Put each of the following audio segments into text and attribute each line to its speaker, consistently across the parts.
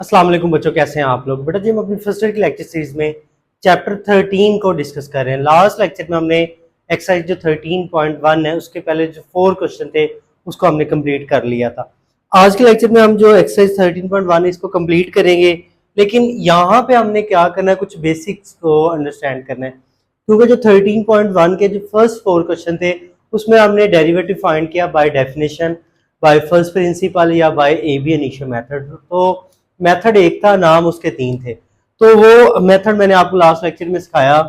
Speaker 1: अस्सलाम वालेकुम बच्चों, कैसे हैं आप लोग। बेटा जी हम अपनी फर्स्ट ईयर की लेक्चर सीरीज में चैप्टर 13 को डिस्कस कर रहे हैं। लास्ट लेक्चर में हमने एक्सरसाइज जो 13.1 है उसके पहले जो 4 क्वेश्चन थे उसको हमने कंप्लीट कर लिया था। आज के लेक्चर में हम जो एक्सरसाइज 13.1 है इसको कंप्लीट करेंगे, लेकिन यहाँ पे हमने क्या करना है, कुछ बेसिक्स को अंडरस्टैंड करना है। क्योंकि जो 13.1 के जो फर्स्ट 4 क्वेश्चन थे उसमें हमने डेरिवेटिव फाइंड किया by definition, by first principle या बाय एबी इनिशियल मेथड। तो मेथड एक था, नाम उसके 3 थे, तो वो मेथड मैंने आपको लास्ट लेक्चर में सिखाया।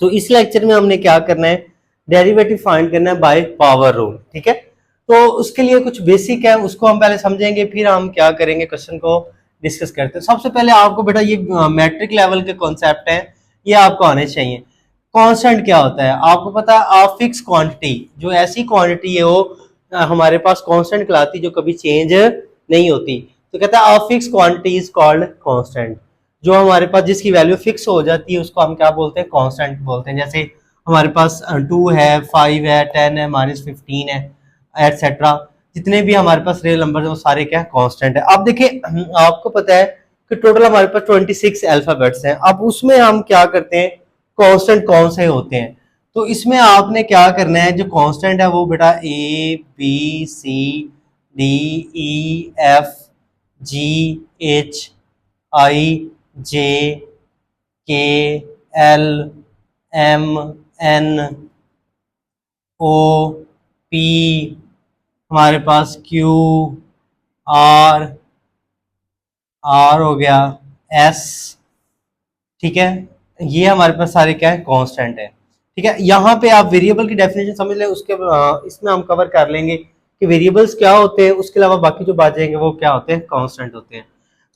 Speaker 1: तो इस लेक्चर में हमने क्या करना है, डेरिवेटिव फाइंड करना है बाय पावर रूल। ठीक है, तो उसके लिए कुछ बेसिक है उसको हम पहले समझेंगे, फिर हम क्या करेंगे क्वेश्चन को डिस्कस करते हैं। सबसे पहले आपको बेटा ये मैट्रिक लेवल के कॉन्सेप्ट है, ये आपको आने चाहिए। कांस्टेंट क्या होता है आपको पता है। आप फिक्स क्वांटिटी, जो ऐसी क्वांटिटी है वो हमारे पास कांस्टेंट कहलाती जो कभी चेंज नहीं होती। तो कहता है a fix quantity is called constant. जो हमारे पास जिसकी वैल्यू फिक्स हो जाती है उसको हम क्या बोलते हैं, कांस्टेंट बोलते हैं। जैसे हमारे पास 2 है, 5 है, 10 है, -15 है, एटसेट्रा। जितने भी हमारे पास रियल नंबर है वो सारे क्या कांस्टेंट है। अब देखिए आपको पता है कि टोटल हमारे पास 26 अल्फाबेट्स हैं। अब उसमें हम क्या करते हैं, कांस्टेंट कौन से होते हैं। तो इसमें आपने क्या करना है, जो कांस्टेंट है वो बेटा ABCDEFGHIJKLMNOP, हमारे पास QR हो गया, S। ठीक है, ये हमारे पास सारे क्या है, कांस्टेंट है। ठीक है, यहाँ पे आप वेरिएबल की डेफिनेशन समझ लें, उसके इसमें हम कवर कर लेंगे कि वेरिएबल्स क्या होते हैं। उसके अलावा बाकी जो बात जाएंगे वो क्या होते हैं, कांस्टेंट होते हैं।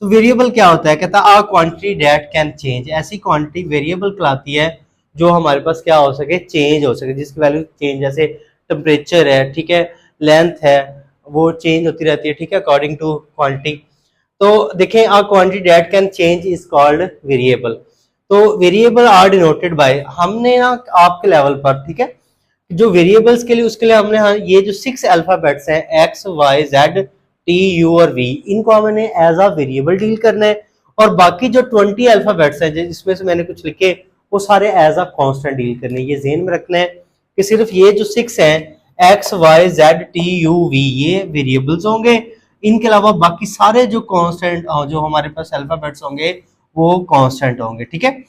Speaker 1: तो वेरिएबल क्या होता है, कहता है क्वांटिटी दैट कैन चेंज। ऐसी क्वांटिटी वेरिएबल कहलाती है जो हमारे पास क्या हो सके, चेंज हो सके, जिसकी वैल्यू चेंज, जैसे टेम्परेचर है, ठीक है, लेंथ है, वो चेंज होती रहती है, ठीक है, अकॉर्डिंग टू क्वांटिटी। तो देखें quantity that can change is called variable. तो वेरिएबल आर डिनोटेड बाय, हमने ना आपके लेवल पर, ठीक है, जो वेरिएबल्स के लिए उसके लिए हमने ये जो 6 अल्फाबेट्स हैं XYZ TU और V, इनको हमने एज अ वेरिएबल डील करना है। और बाकी जो 20 अल्फाबेट्स हैं जिसमें से मैंने कुछ लिखे वो सारे एज अ कांस्टेंट डील करने हैं। ये ज़हन में रखना है कि सिर्फ ये जो 6 हैं XYZ TU V ये वेरिएबल्स होंगे। इनके अलावा बाकी सारे जो कांस्टेंट जो हमारे पास अल्फाबेट्स होंगे वो कांस्टेंट होंगे। ठीक है,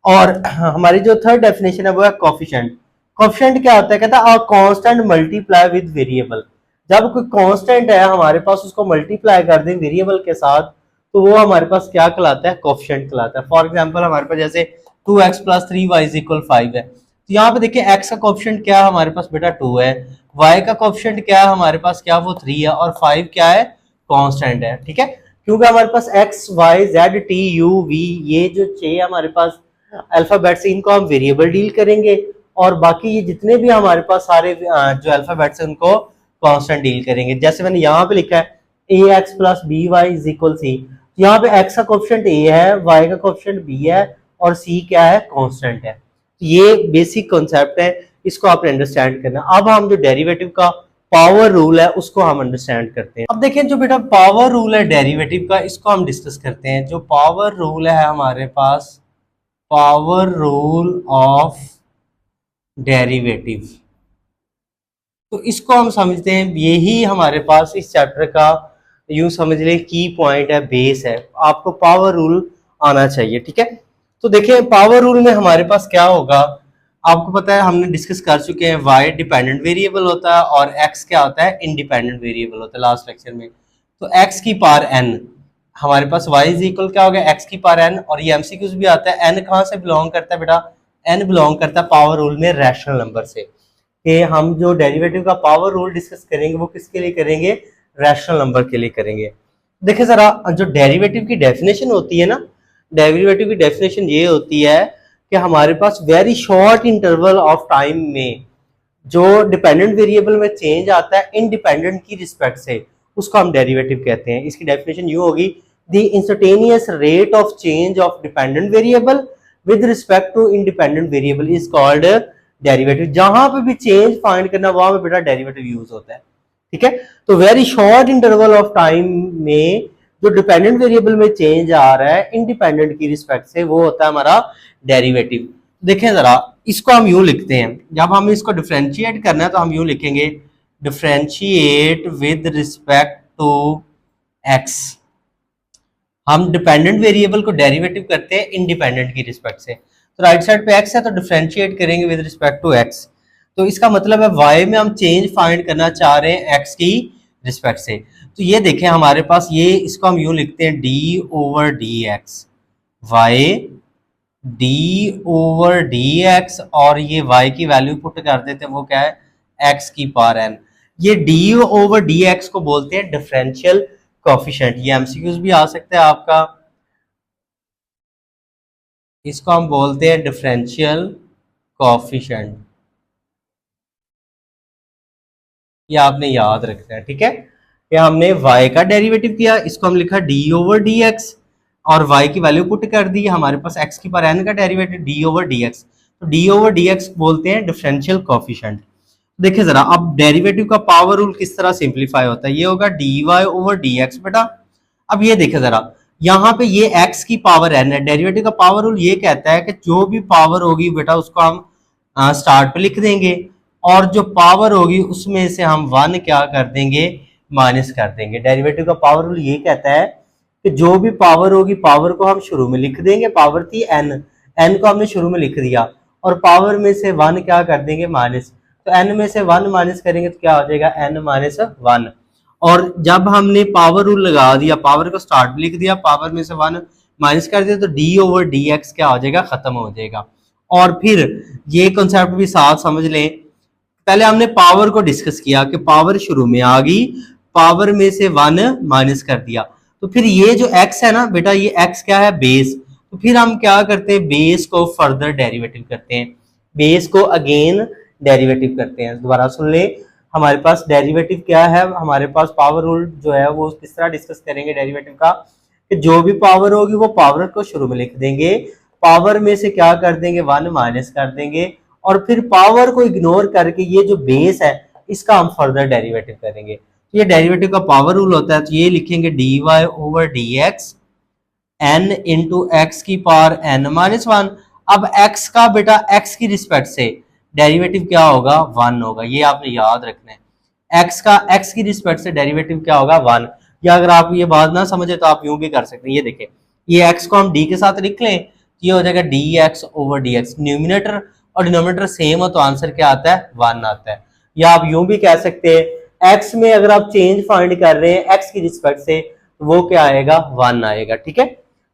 Speaker 1: और हमारी जो थर्ड डेफिनेशन है वो है कोफिशिएंट। कोफिशिएंट क्या होता है, कहता है कांस्टेंट मल्टीप्लाई विद वेरिएबल। जब कोई कांस्टेंट है हमारे पास उसको मल्टीप्लाई कर दें वेरिएबल के साथ तो वो हमारे पास क्या कहलाता है, कोफिशिएंट कहलाता है। फॉर एग्जांपल हमारे पास जैसे 2x + 3y = 5 है, तो यहाँ पे देखिए x का कोफिशिएंट क्या है हमारे पास बेटा 2 है, y का कोफिशिएंट क्या है हमारे पास, क्या वो 3 है, और 5 क्या है, कांस्टेंट है। ठीक है, क्योंकि हमारे पास XYZ TU V ये जो चाहिए हमारे पास अल्फाबेट्स, इनको हम वेरिएबल डील करेंगे, और बाकी ये जितने भी हमारे पास सारे जो अल्फाबेट्स हैं उनको कांस्टेंट डील करेंगे। जैसे मैंने यहाँ पे लिखा है AX + BY = C, यहाँ पे x का कोफिशिएंट A है, y का कोफिशिएंट B है, और C क्या है, कांस्टेंट है। ये बेसिक कॉन्सेप्ट है, इसको आपने अंडरस्टैंड करना। अब हम जो डेरिवेटिव का पावर रूल है उसको हम अंडरस्टैंड करते हैं। अब देखें जो बेटा पावर रूल है डेरिवेटिव का, इसको हम डिस्कस करते हैं। जो पावर रूल है हमारे पास, पावर रूल ऑफ डेरिवेटिव, तो इसको हम समझते हैं, यही हमारे पास इस चैप्टर का यूं समझ लें की पॉइंट है, बेस है। आपको पावर रूल आना चाहिए। ठीक है, तो देखिए पावर रूल में हमारे पास क्या होगा, आपको पता है हमने डिस्कस कर चुके हैं, y डिपेंडेंट वेरिएबल होता है और x क्या होता है, इंडिपेंडेंट वेरिएबल होता है लास्ट लेक्चर में। तो x की पावर n, हमारे पास y = क्या हो गया, x की पावर n। और ये एमसीक्यूज भी आता है, n कहाँ से बिलोंग करता है बेटा, n बिलोंग करता है पावर रूल में रैशनल नंबर से। कि हम जो डेरिवेटिव का पावर रूल डिस्कस करेंगे वो किसके लिए करेंगे, रैशनल नंबर के लिए करेंगे। देखिए जरा, जो डेरिवेटिव की डेफिनेशन होती है ना, डेरिवेटिव की डेफिनेशन ये होती है कि हमारे पास very short interval of time में जो डिपेंडेंट वेरिएबल में चेंज आता है इंडिपेंडेंट की रिस्पेक्ट से, उसको हम डेरिवेटिव कहते हैं। इसकी डेफिनेशन यूं होगी, the instantaneous rate of change of dependent variable with respect to independent variable is called derivative. जहां पे भी चेंज फाइंड करना वहां पे बेटा डेरिवेटिव यूज होता है। ठीक है, तो very short interval of time में जो डिपेंडेंट वेरिएबल में चेंज आ रहा है इंडिपेंडेंट की रिस्पेक्ट से, वो होता है हमारा डेरिवेटिव। देखें जरा, इसको हम यूं लिखते हैं, जब हम इसको डिफरेंशिएट करना है तो हम यूं लिखेंगे differentiate with respect to x. हम डिपेंडेंट वेरिएबल को डेरिवेटिव करते हैं इंडिपेंडेंट की रिस्पेक्ट से, तो राइट साइड पे एक्स है तो डिफरेंशिएट करेंगे विद रिस्पेक्ट टू एक्स। तो इसका मतलब है वाई में हम चेंज फाइंड करना चाह रहे हैं एक्स की रिस्पेक्ट से। तो ये देखें हमारे पास ये, इसको हम यूं लिखते हैं d over d x, y d over d x, और ये वाई की वैल्यू पुट कर देते हैं, वो क्या है एक्स की पावर एन। ये डी ओवर डी एक्स को बोलते हैं डिफरेंशियल कोफिशिएंट। ये एमसीक्यूज भी आ सकता है आपका, इसको हम बोलते हैं डिफरेंशियल कोफिशिएंट, ये आपने याद रखना है, ठीक है। कि हमने y का डेरिवेटिव किया, इसको हम लिखा d ओवर डी एक्स, और y की वैल्यू पुट कर दी, हमारे पास x की पावर n का derivative d over d x. तो d ओवर डी एक्स बोलते हैं डिफरेंशियल कोफिशिएंट। देखिए जरा, अब डेरिवेटिव का पावर रूल किस तरह सिंप्लीफाई होता है, ये होगा dy ओवर डी एक्स बेटा। अब ये देखे जरा, यहाँ पे ये x की पावर n है, डेरिवेटिव का पावर रूल ये कहता है कि जो भी पावर होगी बेटा उसको हम स्टार्ट पे लिख देंगे, और जो पावर होगी उसमें से हम वन क्या कर देंगे, माइनस कर देंगे। डेरिवेटिव का पावर रूल ये कहता है कि जो भी पावर होगी पावर को हम शुरू में लिख देंगे, पावर थी n, n को हमने शुरू में लिख दिया, और पावर में से वन क्या कर देंगे, माइनस। तो n में से वन माइनस करेंगे तो क्या हो जाएगा, n माइनस वन। और जब हमने पावर रूल लगा दिया, पावर को स्टार्ट में लिख दिया, पावर में से वन माइनस कर दिया, तो डी ओवर डी एक्स क्या हो जाएगा, खत्म हो जाएगा। और फिर ये कॉन्सेप्ट भी साथ समझ लें, पहले हमने पावर को डिस्कस किया कि पावर शुरू में आ गई, पावर में से वन माइनस कर दिया, तो फिर ये जो x है ना बेटा, ये x क्या है, बेस। तो फिर हम क्या करते हैं, बेस को फर्दर डेरिवेटिव करते हैं, बेस को अगेन डेरिवेटिव करते हैं। दोबारा सुन ले, हमारे पास डेरिवेटिव क्या है, हमारे पास पावर रूल जो है वो किस तरह डिस्कस करेंगे डेरिवेटिव का, कि जो भी पावर होगी वो पावर को शुरू में लिख देंगे, पावर में से क्या कर देंगे, वन माइनस कर देंगे, और फिर पावर को इग्नोर करके ये जो बेस है इसका हम फर्दर डेरिवेटिव करेंगे। तो ये डेरिवेटिव का पावर रूल होता है। तो ये लिखेंगे d y over d x n into x की पावर एन माइनस वन। अब x का बेटा x की रिस्पेक्ट से डेरिवेटिव क्या होगा, वन होगा, ये आपने याद रखना है। x का x की रिस्पेक्ट से डेरिवेटिव क्या होगा, वन। या अगर आप ये बात ना समझे तो आप यूं भी कर सकते हैं, ये देखें, ये x को हम d के साथ लिख लें, ये हो जाएगा D x over d x, numerator और डिनोमिनेटर सेम हो तो आंसर क्या आता है, वन आता है। या आप यूं भी कह सकते हैं, x में अगर आप चेंज फाइंड कर रहे हैं x की रिस्पेक्ट से, तो वो क्या आएगा, वन आएगा, ठीक है।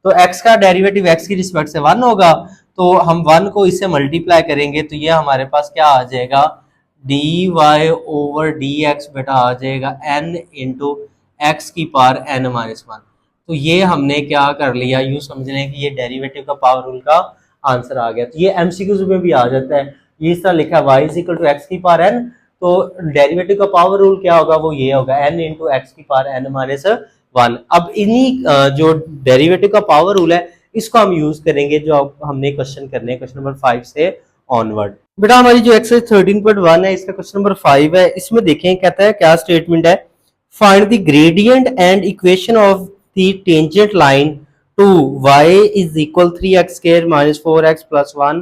Speaker 1: तो x का डेरिवेटिव x की रिस्पेक्ट से वन होगा, तो हम वन को इससे मल्टीप्लाई करेंगे, तो ये हमारे पास क्या आ जाएगा, d y over d x बेटा आ जाएगा n इंटू एक्स की पावर n माइनस वन। तो ये हमने क्या कर लिया, यूं समझ लें कि ये डेरिवेटिव का पावर रूल का आंसर आ गया। तो ये एमसीक्यूज में भी आ जाता है, ये इस तरह लिखा है y is equal to x की पावर n, तो डेरिवेटिव का पावर रूल क्या होगा, वो ये होगा n इंटू एक्स की पावर n माइनस वन। अब इन्हीं जो डेरिवेटिव का पावर रूल है इसको हम यूज करेंगे जो हमने क्वेश्चन करने हैं, क्वेश्चन नंबर 5 से ऑनवर्ड। बेटा हमारी जो एक्सरसाइज 13.1 है इसका क्वेश्चन नंबर 5 है, इसमें देखें कहता है क्या स्टेटमेंट है, find the gradient and equation of the tangent line to y is equal 3x square minus 4x plus 1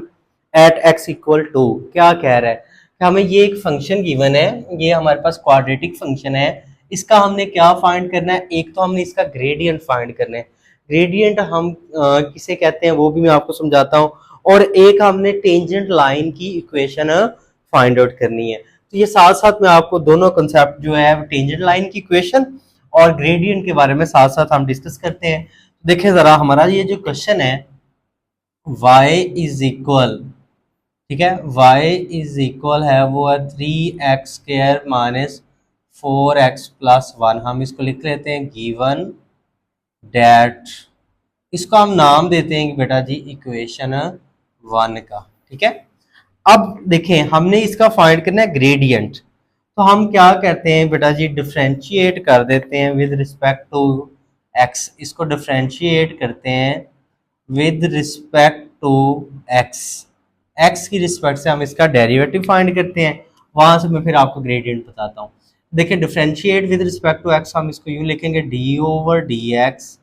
Speaker 1: at x equal to. क्या कह रहा है कि हमें ये एक फंक्शन गिवन है, ये हमारे पास क्वाड्रेटिक फंक्शन है, इसका हमने क्या फाइंड करना है, एक तो हमने इसका ग्रेडियंट फाइंड करना है, ग्रेडियंट हम किसे कहते हैं वो भी मैं आपको समझाता हूँ, और एक हमने टेंजेंट लाइन की इक्वेशन फाइंड आउट करनी है। तो ये साथ साथ में आपको दोनों कंसेप्ट जो है टेंजेंट लाइन की इक्वेशन और ग्रेडियंट के बारे में साथ साथ हम डिस्कस करते हैं। देखें जरा, हमारा ये जो क्वेश्चन है y इज इक्वल, ठीक है, y इज इक्वल है वो है 3x square minus 4x plus 1, हम इसको लिख लेते हैं गिवन डेट, इसको हम नाम देते हैं बेटा जी इक्वेशन 1 का, ठीक है। अब देखें हमने इसका फाइंड करना है ग्रेडियंट, तो हम क्या करते हैं बेटा जी, डिफरेंशिएट कर देते हैं विद रिस्पेक्ट टू x, इसको डिफरेंशिएट करते हैं विद रिस्पेक्ट टू x की रिस्पेक्ट से हम इसका डेरिवेटिव फाइंड करते हैं, वहां से मैं फिर आपको ग्रेडियंट बताता हूँ।
Speaker 2: देखिए differentiate with respect to x, हम इसको यूं लिखेंगे डी ओवर डी एक्स,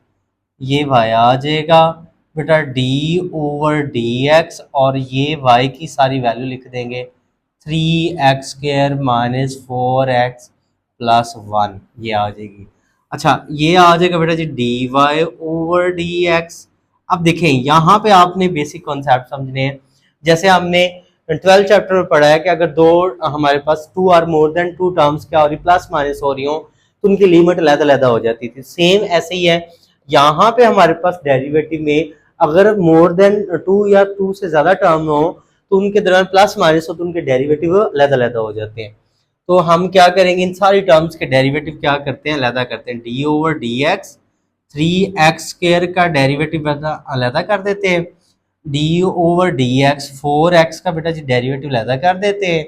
Speaker 2: ये वाई आ जाएगा बेटा डी ओवर डी एक्स, और ये वाई की सारी वैल्यू लिख देंगे 3x² माइनस 4x प्लस 1, ये आ जाएगी। अच्छा ये आ जाएगा बेटा जी d y over d x. अब देखें यहाँ पे आपने बेसिक कॉन्सेप्ट समझने हैं। जैसे हमने 12 चैप्टर में पढ़ा है कि अगर दो हमारे पास two or more than two terms क्या हो रही प्लस माइनस हो रही हो तो उनकी लिमिट अलग-अलग हो जाती थी। सेम ऐसे ही है यहाँ पे हमारे पास डेरिवेटिव में अगर मोर देन टू या टू से ज्यादा टर्म हो तो उनके दरम्यान प्लस माइनस हो तो उनके डेरिवेटिव अलग-अलग हो जाते हैं। तो हम क्या करेंगे, इन सारी टर्म्स के डेरिवेटिव क्या करते हैं, अलग करते हैं। D over d x, 3x² का डेरिवेटिव अलग कर देते हैं। D over d x 4x का बेटा जी डेरिवेटिव अलग कर देते हैं।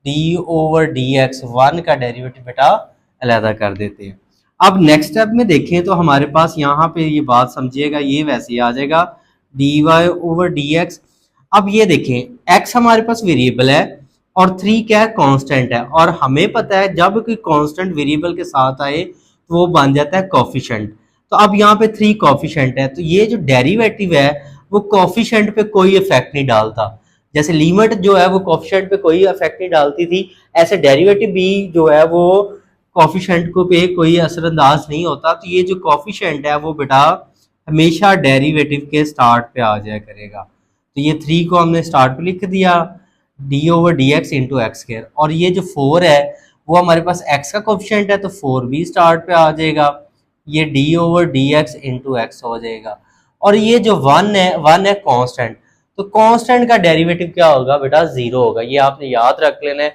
Speaker 2: डी ओवर डी एक्स 1 का डेरिवेटिव बेटा अलग कर देते हैं। अब नेक्स्ट स्टेप में देखें तो हमारे पास यहाँ पे ये बात समझिएगा, ये वैसे ही आ जाएगा d y over d x. अब ये देखें x हमारे पास वेरिएबल है और 3 क्या है, कांस्टेंट है, और हमें पता है जब कोई कांस्टेंट वेरिएबल के साथ आए तो वो बन जाता है कोफिशिएंट। तो अब यहाँ पे 3 कोफिशिएंट है तो ये जो डेरिवेटिव है वो कोफिशिएंट पे कोई इफेक्ट नहीं डालता। जैसे लिमिट जो है वो कोफिशिएंट पे कोई इफेक्ट नहीं डालती थी, ऐसे डेरिवेटिव भी जो है वो कोफिशिएंट को पे कोई असरअंदाज नहीं होता। तो ये जो कोफिशिएंट है वो बेटा हमेशा डेरिवेटिव के स्टार्ट पे आ जाया करेगा। तो ये 3 को हमने स्टार्ट पे लिख दिया, D over d x into x², और ये जो 4 है वो हमारे पास x का कोफिशिएंट है तो 4 भी स्टार्ट पे आ जाएगा, ये D over d x into x हो जाएगा। और ये जो 1 है कांस्टेंट, तो कांस्टेंट का डेरिवेटिव क्या होगा बेटा, 0 होगा। ये आपने याद रख लेना है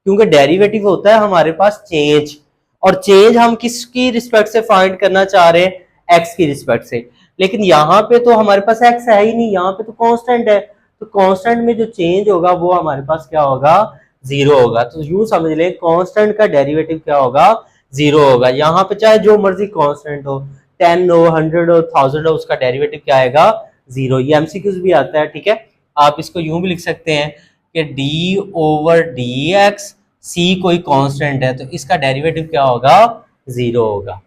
Speaker 2: क्योंकि डेरिवेटिव होता है हमारे पास चेंज, और चेंज हम किसकी रिस्पेक्ट से फाइंड करना चाह रहे हैं, एक्स की रिस्पेक्ट से। लेकिन यहाँ पे तो हमारे पास एक्स है ही नहीं, यहाँ पे तो कांस्टेंट है, तो कांस्टेंट में जो चेंज होगा वो हमारे पास क्या होगा, 0 होगा। तो यूं समझ ले कांस्टेंट का डेरिवेटिव क्या होगा, 0 होगा। यहाँ पे चाहे जो मर्जी कांस्टेंट हो, 10 हो, 100 हो, 1000 हो, उसका डेरिवेटिव क्या आएगा, 0। ये एमसीक्यूज भी आता है, ठीक है। आप इसको यूं भी लिख सकते हैं कि डी ओवर डी एक्स, सी कोई कांस्टेंट है तो इसका डेरिवेटिव क्या होगा, 0 होगा।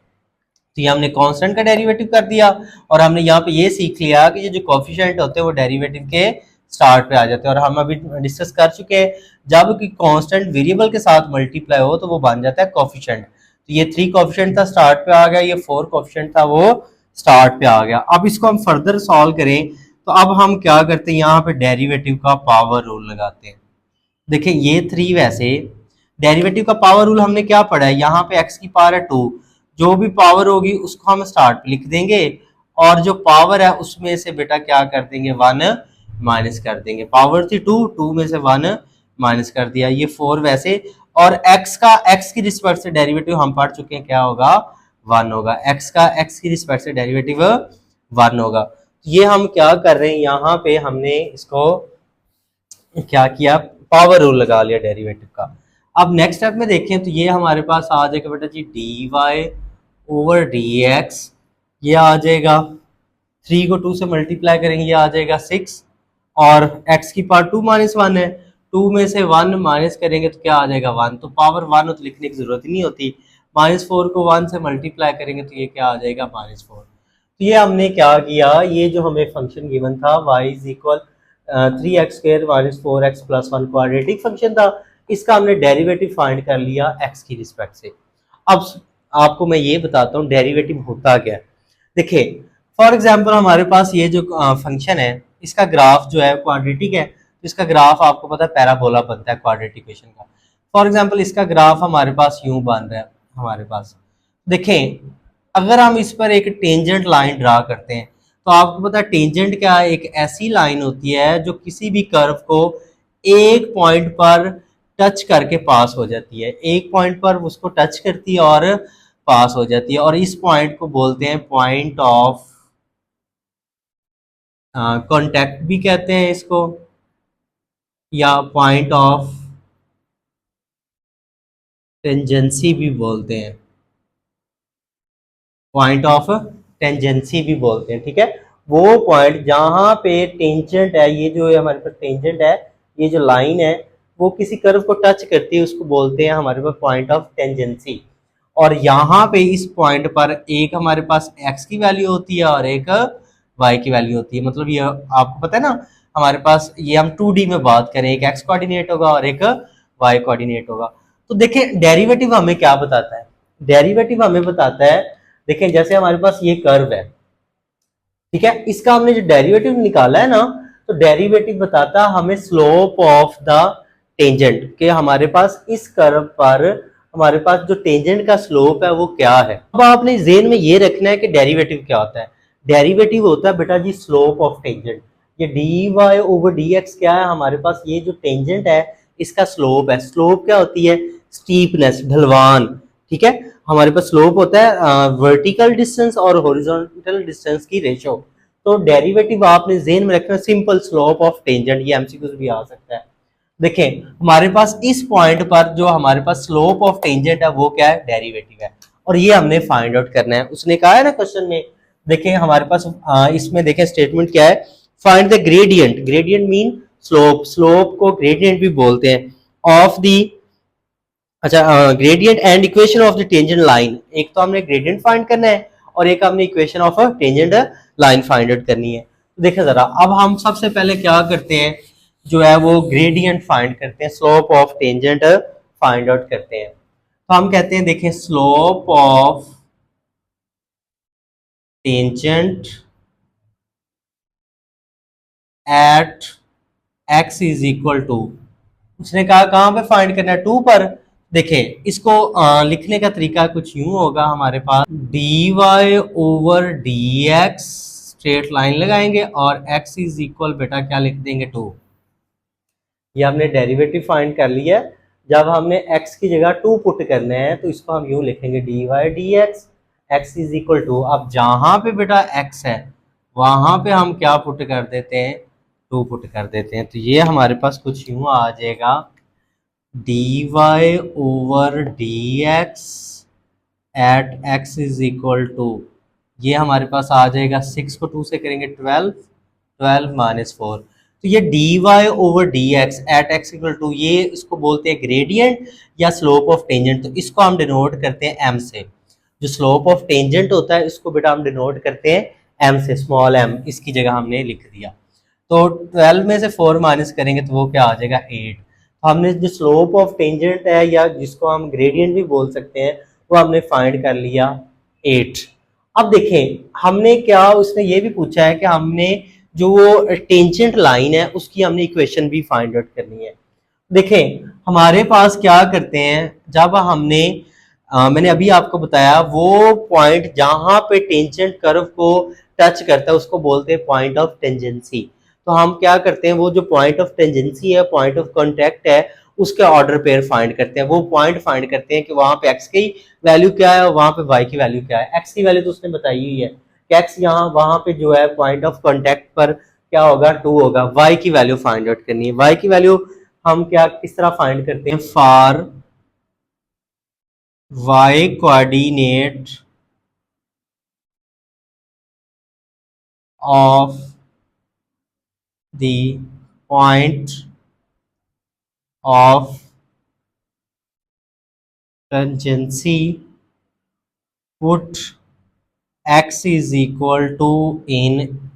Speaker 2: तो ये हमने कांस्टेंट का डेरिवेटिव कर दिया, और हमने यहाँ पे ये सीख लिया कि ये जो कोफिशिएंट होते हैं वो डेरिवेटिव के स्टार्ट पे आ जाते हैं। और हम अभी डिस्कस कर चुके हैं जब कि कांस्टेंट वेरिएबल के साथ मल्टीप्लाई हो तो वो बन जाता है कोफिशिएंट। तो ये 3 कोफिशिएंट था स्टार्ट पे आ गया, ये 4 कोफिशिएंट था वो स्टार्ट पे आ गया। अब इसको हम फर्दर सॉल्व करें तो अब हम क्या करते हैं, यहाँ पे डेरिवेटिव का पावर रूल लगाते हैं। देखिए ये 3 वैसे डेरिवेटिव का पावर रूल हमने क्या पढ़ा है, यहाँ पे x की पावर है 2, जो भी पावर होगी उसको हम स्टार्ट पे लिख देंगे, और जो पावर है उसमें से बेटा क्या कर देंगे, 1 माइनस कर देंगे। पावर थी 2, 2 में से 1 माइनस कर दिया, ये 4 वैसे। और x की रिस्पेक्ट से डेरिवेटिव हम पढ़ चुके हैं क्या होगा, 1 होगा। x की रिस्पेक्ट से डेरिवेटिव 1 होगा। तो ये हम क्या कर रहे हैं, यहाँ पे हमने इसको क्या किया, पावर रूल लगा लिया डेरिवेटिव का। अब नेक्स्ट स्टेप में देखें तो ये हमारे पास आ जाएगा बेटा जी d y over d x, ये आ जाएगा 3 को 2 से मल्टीप्लाई करेंगे, ये आ जाएगा 6, और x की पावर 2 माइनस 1 है, 2 में से 1 माइनस करेंगे तो क्या आ जाएगा, 1। तो पावर 1 हो तो लिखने की जरूरत ही नहीं होती। -4 को 1 से मल्टीप्लाई करेंगे तो ये क्या आ जाएगा, -4। तो ये हमने क्या किया, ये जो हमें फंक्शन गिवन था y is equal 3x² minus 4x plus 1 quadratic function था, इसका हमने डेरिवेटिव फाइंड कर लिया x की रिस्पेक्ट से। अब आपको मैं ये बताता हूँ डेरिवेटिव होता क्या है। देखिए फॉर एग्जांपल हमारे पास ये जो फंक्शन है इसका ग्राफ जो है क्वाड्रेटिक है, तो इसका ग्राफ आपको पता है पैराबोला बनता है क्वाड्रेटिक इक्वेशन का। फॉर एग्जांपल इसका ग्राफ हमारे पास यूं बन रहा है हमारे पास, देखें अगर हम इस पर एक टेंजेंट लाइन ड्रा करते हैं तो आपको पता है टेंजेंट क्या है, एक ऐसी लाइन होती है जो किसी भी कर्व को एक पॉइंट पर टच करके पास हो जाती है, एक पॉइंट पर उसको टच करती है और पास हो जाती है, और इस पॉइंट को बोलते हैं पॉइंट ऑफ कांटेक्ट भी कहते हैं इसको, या पॉइंट ऑफ टेंजेंसी भी बोलते हैं, पॉइंट ऑफ टेंजेंसी भी बोलते हैं, ठीक है। वो पॉइंट जहां पे टेंजेंट है, ये जो हमारे पास टेंजेंट है, ये जो लाइन है
Speaker 1: वो किसी कर्व को टच करती है, उसको बोलते हैं हमारे पास पॉइंट ऑफ टेंजेंसी। और यहाँ पे इस पॉइंट पर एक हमारे पास x की वैल्यू होती है और एक y की वैल्यू होती है। मतलब ये आपको पता है ना, हमारे पास ये हम 2D में बात करें, एक x कोऑर्डिनेट होगा और एक y कोऑर्डिनेट होगा। तो देखें डेरिवेटिव हमें क्या बताता है, डेरिवेटिव हमें बताता है, देखें जैसे हमारे पास ये कर्व है, ठीक है, इसका हमने जो डेरिवेटिव निकाला है ना, तो डेरिवेटिव बताता है हमें स्लोप ऑफ द टेंजेंट, कि हमारे पास इस कर्व पर हमारे पास जो टेंजेंट का स्लोप है वो क्या है। अब आपने जेन में ये रखना है कि डेरिवेटिव क्या होता है। डेरिवेटिव होता है बेटा जी स्लोप ऑफ टेंजेंट। ये d y over d x क्या है, हमारे पास ये जो टेंजेंट है इसका स्लोप है। स्लोप क्या होती है, स्टीपनेस, ढलवान, ठीक है। हमारे पास स्लोप होता है वर्टिकल डिस्टेंस और हॉरिजॉन्टल डिस्टेंस की रेशो। तो डेरिवेटिव आपने जेन में रखना सिंपल स्लोप ऑफ टेंजेंट, ये एमसीक्यू भी आ सकता है। देखें हमारे पास इस पॉइंट पर जो हमारे पास स्लोप ऑफ टेंजेंट है वो क्या है, डेरिवेटिव है, और ये हमने फाइंड आउट करना है। उसने कहा है ना क्वेश्चन में, देखें हमारे पास इसमें देखें स्टेटमेंट क्या है, find the gradient, gradient mean slope, slope को ग्रेडियंट भी बोलते हैं, ऑफ दी, अच्छा gradient and equation of the tangent line. एक तो हमने ग्रेडियंट फाइंड करना है और एक हमने equation of a tangent line find out करनी है। तो देखें जरा, अब हम सबसे पहले क्या करते हैं, जो है वो ग्रेडियंट फाइंड करते हैं, slope of tangent find out करते हैं। तो हम कहते हैं देखें slope of tangent at x is equal to, उसने कहा कहां पे फाइंड करना है, 2 पर। देखें इसको लिखने का तरीका कुछ यूं होगा, हमारे पास dy over dx straight line लगाएंगे और x इज इक्वल बेटा क्या लिख देंगे 2। ये हमने डेरिवेटिव फाइंड कर लिया। जब हमने x की जगह 2 पुट करना है तो इसको हम यूं लिखेंगे dy dx, x is equal to, अब जहां पे बेटा x है वहां पे हम क्या पुट कर देते हैं, 2 पुट कर देते हैं। तो ये हमारे पास कुछ यूं आ जाएगा dy over dx at x is equal to, ये हमारे पास आ जाएगा 6 को 2 से करेंगे 12, 12 माइनस 4। तो ये dy over dx at x equal to, ये इसको बोलते हैं ग्रेडियंट या स्लोप ऑफ टेंजेंट। तो इसको हम डिनोट करते हैं m से। जो स्लोप ऑफ टेंजेंट होता है इसको बेटा हम डिनोट करते हैं m से, स्मॉल m, इसकी जगह हमने लिख दिया। तो 12 में से 4 माइनस करेंगे तो वो क्या आ जाएगा 8। तो हमने जो स्लोप ऑफ टेंजेंट है या जिसको हम ग्रेडियंट भी बोल सकते हैं वो हमने फाइंड कर लिया 8। अब देखें हमने क्या, उसने ये भी पूछा है कि हमने जो वो टेंजेंट लाइन है उसकी हमने इक्वेशन भी फाइंड आउट करनी है। देखें हमारे पास क्या करते हैं, जब हमने मैंने अभी आपको बताया वो पॉइंट जहां पे टेंजेंट कर्व को टच करता है उसको बोलते हैं पॉइंट ऑफ टेंजेंसी। तो हम क्या करते हैं, वो जो पॉइंट ऑफ टेंजेंसी है, पॉइंट ऑफ कांटेक्ट है, उसके ऑर्डर पेयर फाइंड करते हैं। वो पॉइंट फाइंड करते हैं कि वहां पे x की वैल्यू क्या है और वहां पे y की वैल्यू क्या है। x की वैल्यू तो उसने बताई हुई है कि x यहाँ वहां पे जो है पॉइंट ऑफ कांटेक्ट पर क्या होगा 2 होगा। y की वैल्यू फाइंड आउट करनी है। y की वैल्यू हम क्या किस तरह फाइंड करते हैं, for y coordinate of the point of tangency put x is equal to in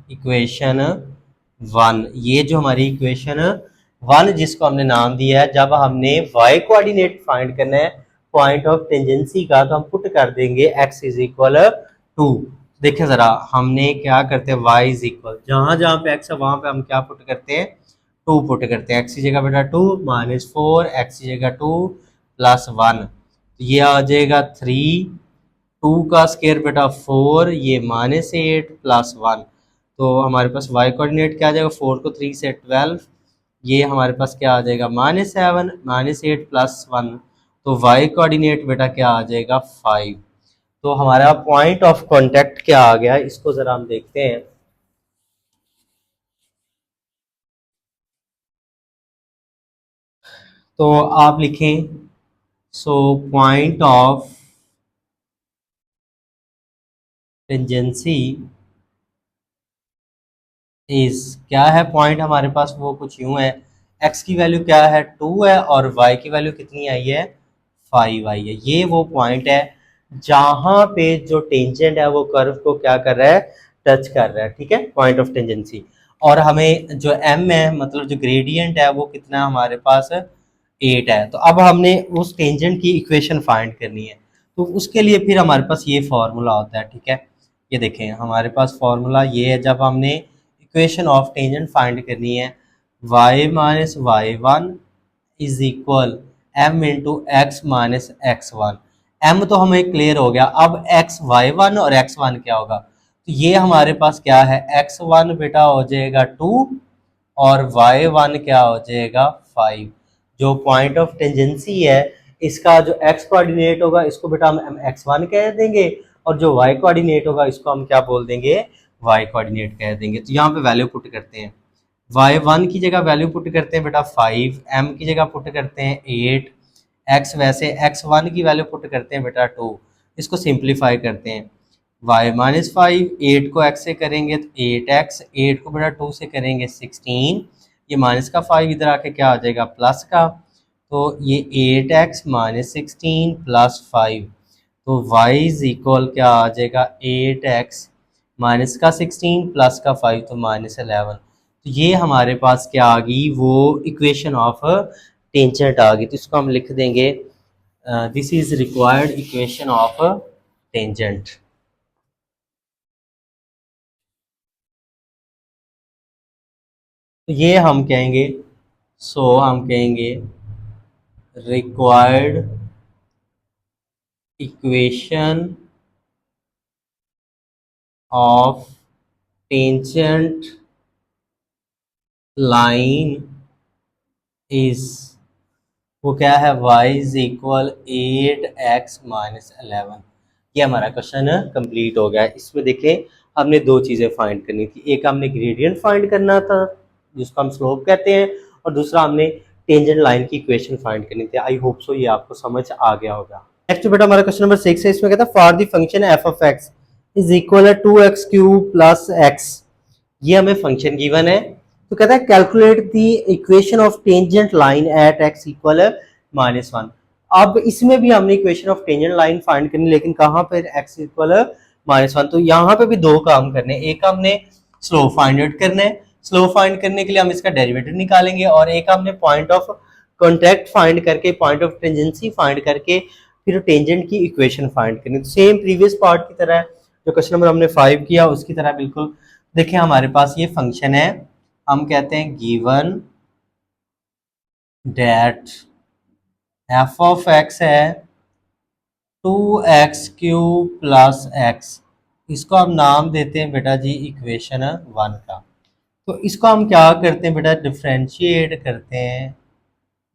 Speaker 1: equation 1। ये जो हमारी इक्वेशन 1 जिसको हमने नाम दिया है, जब हमने y कोऑर्डिनेट फाइंड करना है पॉइंट ऑफ टेंजेंसी का तो हम पुट कर देंगे x इज इक्वल 2। देखिए जरा हमने क्या करते हैं, y इज इक्वल जहां जहां पे x है वहां पे हम क्या पुट करते हैं, 2 पुट करते हैं। x की जगह बेटा 2 माइनस 4, x की जगह 2 प्लस 1, तो ये आ जाएगा 3, 2 का स्केयर बेटा 4, ये माइनस 8 प्लस 1। तो हमारे पास y कोऑर्डिनेट क्या आ जाएगा, 4 को 3 से 12, ये हमारे पास क्या आ जाएगा माइनस 7 माइनस 8 प्लस 1। तो y कोऑर्डिनेट बेटा क्या आ जाएगा 5। तो हमारा पॉइंट ऑफ कांटेक्ट क्या आ गया, इसको जरा हम देखते हैं। तो आप लिखें so point of tangency is, क्या है पॉइंट हमारे पास वो कुछ यूं है,
Speaker 2: x की वैल्यू क्या है 2 है और y की वैल्यू कितनी आई है 5 आई है। ये वो पॉइंट है जहां पे जो टेंजेंट है वो कर्व को क्या कर रहा है, टच कर रहा है, ठीक है, पॉइंट ऑफ टेंजेंसी। और हमें जो m है मतलब जो ग्रेडियंट है वो कितना हमारे पास 8 है। तो अब हमने उस टेंजेंट की इक्वेशन फाइंड करनी है, तो उसके लिए फिर हमारे पास ये फॉर्मूला होता है, ठीक है। ये देखें हमारे पास फॉर्मूला ये है, जब हमने इक्वेशन ऑफ टेंजेंट फाइंड करनी है y minus y one is equal m into x minus x one. M तो हमें क्लियर हो गया, अब एक्स वाई वन और एक्स वन क्या होगा, तो ये हमारे पास क्या है एक्स वन बेटा हो जाएगा 2 और वाई वन क्या हो जाएगा 5। जो पॉइंट ऑफ टेंजेंसी है इसका जो एक्स कोऑर्डिनेट होगा इसको बेटा हम एक्स वन कह देंगे, और जो वाई कोऑर्डिनेट होगा इसको हम क्या बोल देंगे, वाई कोऑर्डिनेट कह देंगे। तो यहाँ पे वैल्यू पुट करते हैं, वाई वन की जगह वैल्यू पुट करते हैं बेटा 5, एम की जगह पुट करते हैं 8, एक्स वैसे एक्स वन की वैल्यू पुट करते हैं बेटा 2। इसको सिंप्लीफाई करते हैं, वाई माइनस 5, 8 को एक्स से करेंगे तो 8x, 8 को बेटा 2 से करेंगे 16, ये माइनस का 5 इधर आके क्या आ जाएगा प्लस का, तो ये 8x माइनस 16 प्लस 5, तो y इज इक्वल क्या आ जाएगा 8x माइनस का 16 प्लस का 5 तो माइनस 11। तो ये हमारे पास क्या आ गई, वो इक्वेशन ऑफ टेंजेंट आ गई। तो इसको हम लिख देंगे this is required equation of tangent. तो ये हम कहेंगे, हम कहेंगे required equation of tangent line is, वो क्या है y is equal 8x minus 11। ये हमारा क्वेश्चन कंप्लीट हो गया है। इसमें देखें हमने दो चीज़ें फाइंड करनी थी, एक हमने ग्रेडियंट फाइंड करना था जिसको हम स्लोप कहते हैं, और दूसरा हमने टेंजेंट लाइन की इक्वेशन फाइंड करनी थी। आई होप सो ये आपको समझ आ गया होगा। नेक्स्ट बेटा हमारा क्वेश्चन नंबर 6 है, इसमें कहता है for the function f of x is equal to x cube plus x. ये हमें फंक्शन गिवन है, तो कहता है calculate the equation of tangent line at x equal -1। अब इसमें भी हमने equation of tangent line find करनी, लेकिन कहाँ पर एक्स इक्वल -1। तो यहाँ पे भी दो काम करने, एक हमने स्लोप फाइंड आउट करना है, स्लोप फाइंड करने के लिए हम इसका डेरिवेटिव निकालेंगे, और एक हमने पॉइंट ऑफ कॉन्टैक्ट फाइंड करके, पॉइंट ऑफ टेंजेंसी फाइंड करके फिर टेंजेंट की इक्वेशन फाइंड करनी। तो सेम प्रीवियस पार्ट की तरह जो क्वेश्चन नंबर हमने 5 किया उसकी तरह बिल्कुल। देखिए हमारे पास ये फंक्शन है, हम कहते हैं given that f of x है 2x क्यूब प्लस एक्स, इसको हम नाम देते हैं बेटा जी इक्वेशन 1 का। तो इसको हम क्या करते हैं बेटा, डिफ्रेंशिएट करते हैं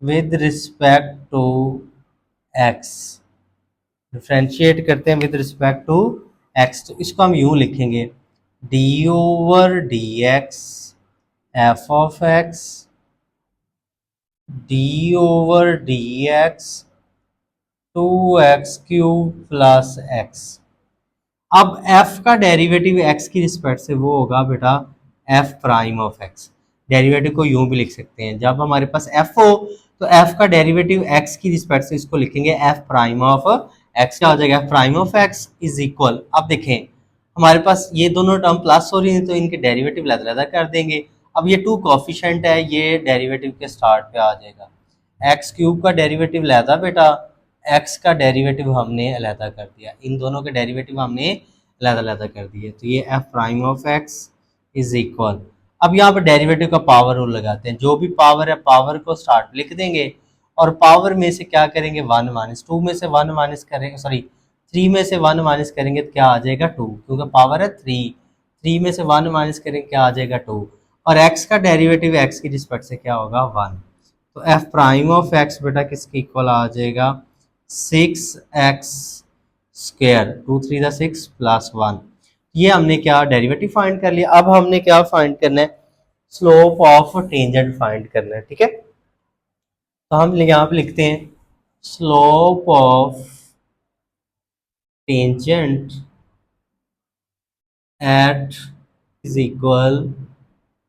Speaker 2: with respect to x, differentiate करते हैं विद रिस्पेक्ट टू एक्स। तो इसको हम यूं लिखेंगे d over d x f of x d over d x 2x cube plus x. अब f का डेरिवेटिव x की रिस्पेक्ट से वो होगा बेटा f prime of x। Derivative को यूं भी लिख सकते हैं, जब हमारे पास f हो तो f का डेरिवेटिव x की रिस्पेक्ट से इसको लिखेंगे f प्राइम ऑफ x। क्या हो जाएगा, f prime of x is equal, अब देखें हमारे पास ये दोनों टर्म प्लस हो रही है तो इनके डेरिवेटिव अलग-अलग कर देंगे। अब ये 2 कोफिशिएंट है, ये डेरिवेटिव के स्टार्ट पे आ जाएगा। एक्स क्यूब का डेरिवेटिव लहदा बेटा, एक्स का डेरिवेटिव हमने अलहदा कर दिया, इन दोनों के डेरिवेटिव हमने अलहदा कर दिए। तो ये F prime of x is equal, अब यहाँ पर डेरिवेटिव का पावर रूल लगाते हैं, जो भी पावर है पावर को स्टार्ट लिख देंगे, और पावर में से क्या करेंगे 1 माइनस, 2 में से 1 माइनस करेंगे, सॉरी 3 में से 1 माइनस करेंगे तो क्या आ जाएगा 2, क्योंकि पावर है 3, 3 में से 1 माइनस करेंगे क्या आ जाएगा 2, और x का डेरिवेटिव x की रिस्पेक्ट से क्या होगा 1। तो f प्राइम ऑफ x बेटा किसके इक्वल आ जाएगा 6x स्क्वायर, 2 3 दा 6 प्लस 1। ये हमने क्या डेरिवेटिव फाइंड कर लिया। अब हमने क्या फाइंड करना है, स्लोप ऑफ टेंजेंट फाइंड करना है, ठीक है। तो हम यहाँ पे लिखते हैं slope of tangent eight is equal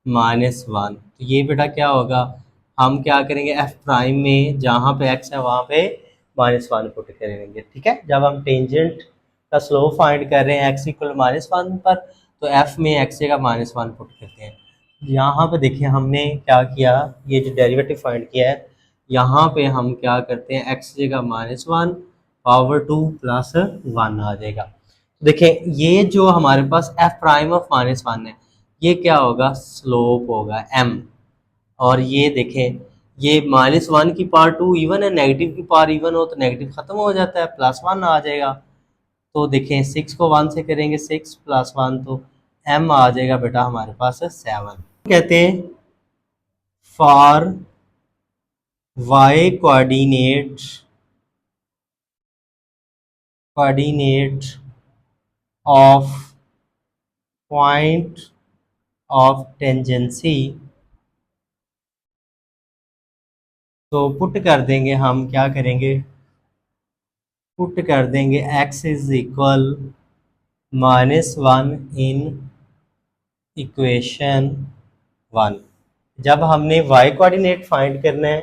Speaker 2: -1। तो ये बेटा क्या होगा, हम क्या करेंगे एफ प्राइम में जहाँ पे एक्स है वहाँ पे -1 पुट करेंगे। ठीक है, जब हम टेंजेंट का स्लोप फाइंड कर रहे हैं एक्स इक्वल -1 पर, तो एफ में एक्स जगह -1 पुट करते हैं। यहाँ पे देखिए हमने क्या किया, ये जो डेरिवेटिव फाइंड किया है, यहाँ पे हम क्या करते हैं एक्स जगह -1 पावर 2 प्लस 1 आ जाएगा। देखिए ये जो हमारे पास एफ प्राइम ऑफ -1 है, ये क्या होगा, स्लोप होगा एम। और ये देखें, ये -1 की पावर 2 इवन है, नेगेटिव की पावर इवन हो तो नेगेटिव खत्म हो जाता है, +1 आ जाएगा। तो देखें 6 को 1 से करेंगे, 6 + 1 तो m आ जाएगा बेटा हमारे पास है 7। कहते हैं for y coordinate of point of tangency, तो पुट कर देंगे, हम क्या करेंगे, पुट कर देंगे x is equal -1 in equation 1। जब हमने y कोऑर्डिनेट फाइंड करना है,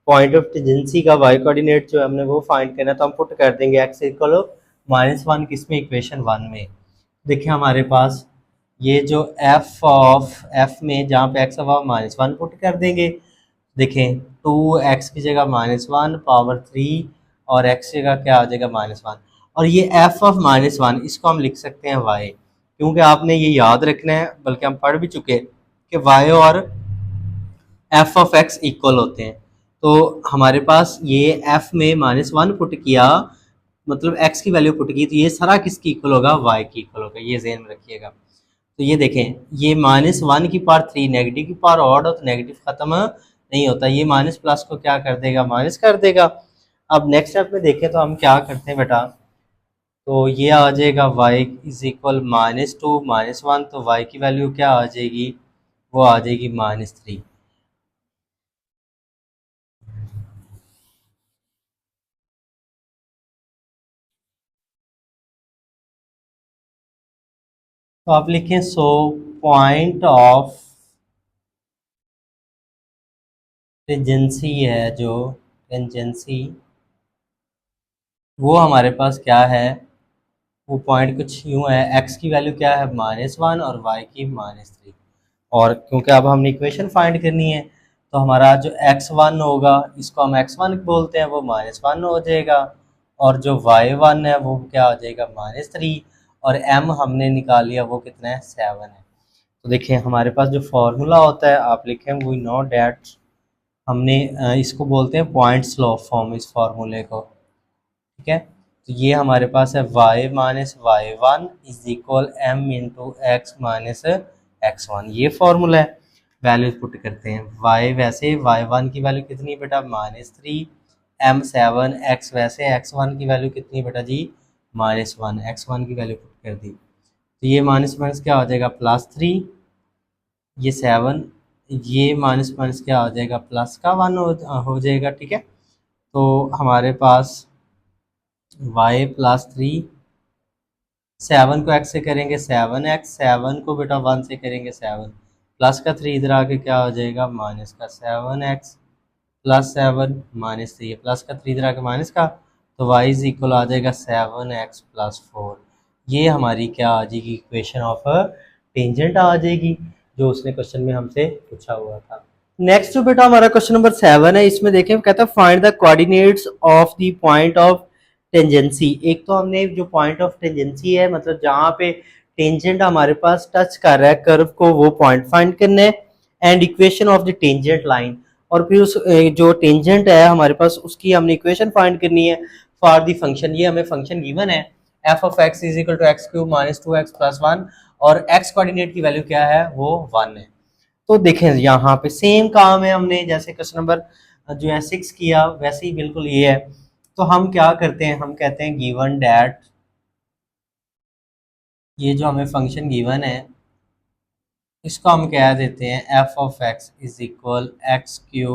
Speaker 2: पॉइंट ऑफ टेंजेंसी का y कोऑर्डिनेट जो हमने वो फाइंड करना है, तो हम पुट कर देंगे x इक्वल -1 किसमें, इक्वेशन 1 में। देखिए हमारे पास ये जो f में जहाँ पे x हुआ -1 पुट कर देंगे। देखें 2x की जगह -1 पावर 3 और x जगह क्या आ जाएगा -1। और ये f ऑफ -1 इसको हम लिख सकते हैं y, क्योंकि आपने ये याद रखना है, बल्कि हम पढ़ भी चुके कि y और f ऑफ x इक्वल होते हैं। तो हमारे पास ये f में -1 पुट किया, मतलब x की वैल्यू पुट की, तो ये सारा किसकी इक्वल होगा, y की इक्वल होगा, ये ज़हन में रखिएगा। तो ये देखें, ये -1 की पावर 3, नेगेटिव की पावर ऑड हो तो नेगेटिव खत्म नहीं होता, ये माइनस प्लस को क्या कर देगा, माइनस कर देगा। अब नेक्स्ट स्टेप में देखें तो हम क्या करते हैं बेटा, तो ये आ जाएगा y इज इक्वल -2 -1, तो y की वैल्यू क्या आ जाएगी, वो आ जाएगी -3। तो आप लिखें सो पॉइंट ऑफ टेंजेंसी है, जो टेंजेंसी वो हमारे पास क्या है, वो पॉइंट कुछ यूँ है, x की वैल्यू क्या है -1 और y की -3। और क्योंकि अब हमने इक्वेशन फाइंड करनी है, तो हमारा जो x1 होगा इसको हम x1 बोलते हैं, वो -1 हो जाएगा, और जो y1 है वो क्या हो जाएगा -3, और m हमने निकाल लिया वो कितना है 7 है। तो देखिए हमारे पास जो फार्मूला होता है, आप लिखें वी नो डैट, हमने इसको बोलते हैं पॉइंट स्लोप फॉर्म, इस फार्मूले को। ठीक है, तो ये हमारे पास है y minus y1 is equal m into x minus x1, ये फॉर्मूला है। वैल्यूज पुट करते हैं, y वैसे y1 की वैल्यू कितनी बेटा -3, m 7, x वैसे x1 की वैल्यू कितनी बेटा जी -1, x1 की वैल्यू पुट कर दी, तो ये माइनस माइनस क्या हो जाएगा +3, ये 7, ये माइनस माइनस क्या हो जाएगा प्लस का 1 हो जाएगा। ठीक है, तो हमारे पास y +3, 7 को x से करेंगे 7x, 7 को बेटा 1 से करेंगे 7, प्लस का 3 इधर आके क्या हो जाएगा माइनस का 7x +7 -3, प्लस का 3 इधर आके माइनस का, तो y इज इक्वल आ जाएगा 7x + 4। ये हमारी क्या आ जाएगी, इक्वेशन ऑफ टेंजेंट आ जाएगी, जो उसने क्वेश्चन में हमसे पूछा हुआ था। नेक्स्ट जो बेटा हमारा क्वेश्चन नंबर 7 है, इसमें देखें कहता है find the coordinates of the point of tangency. एक तो हमने जो पॉइंट ऑफ टेंजेंसी है, मतलब जहाँ पे टेंजेंट हमारे पास टच कर रहा है कर्व को, वो पॉइंट फाइंड करना है, and equation of the tangent line, और फिर उस जो टेंजेंट है हमारे पास उसकी हमने इक्वेशन फाइंड करनी है फॉर द फंक्शन। ये हमें फंक्शन गिवन है f of x is equal to x³ - 2x + 1, और x कोऑर्डिनेट की वैल्यू क्या है, वो 1 है। तो देखें यहाँ पे सेम काम है, हमने जैसे क्वेश्चन नंबर जो है 6 किया वैसे ही बिल्कुल ये है। तो हम क्या करते हैं, हम कहते हैं गिवन डैट, ये जो हमें फंक्शन गिवन है इसको हम कह देते हैं f of x is equal x³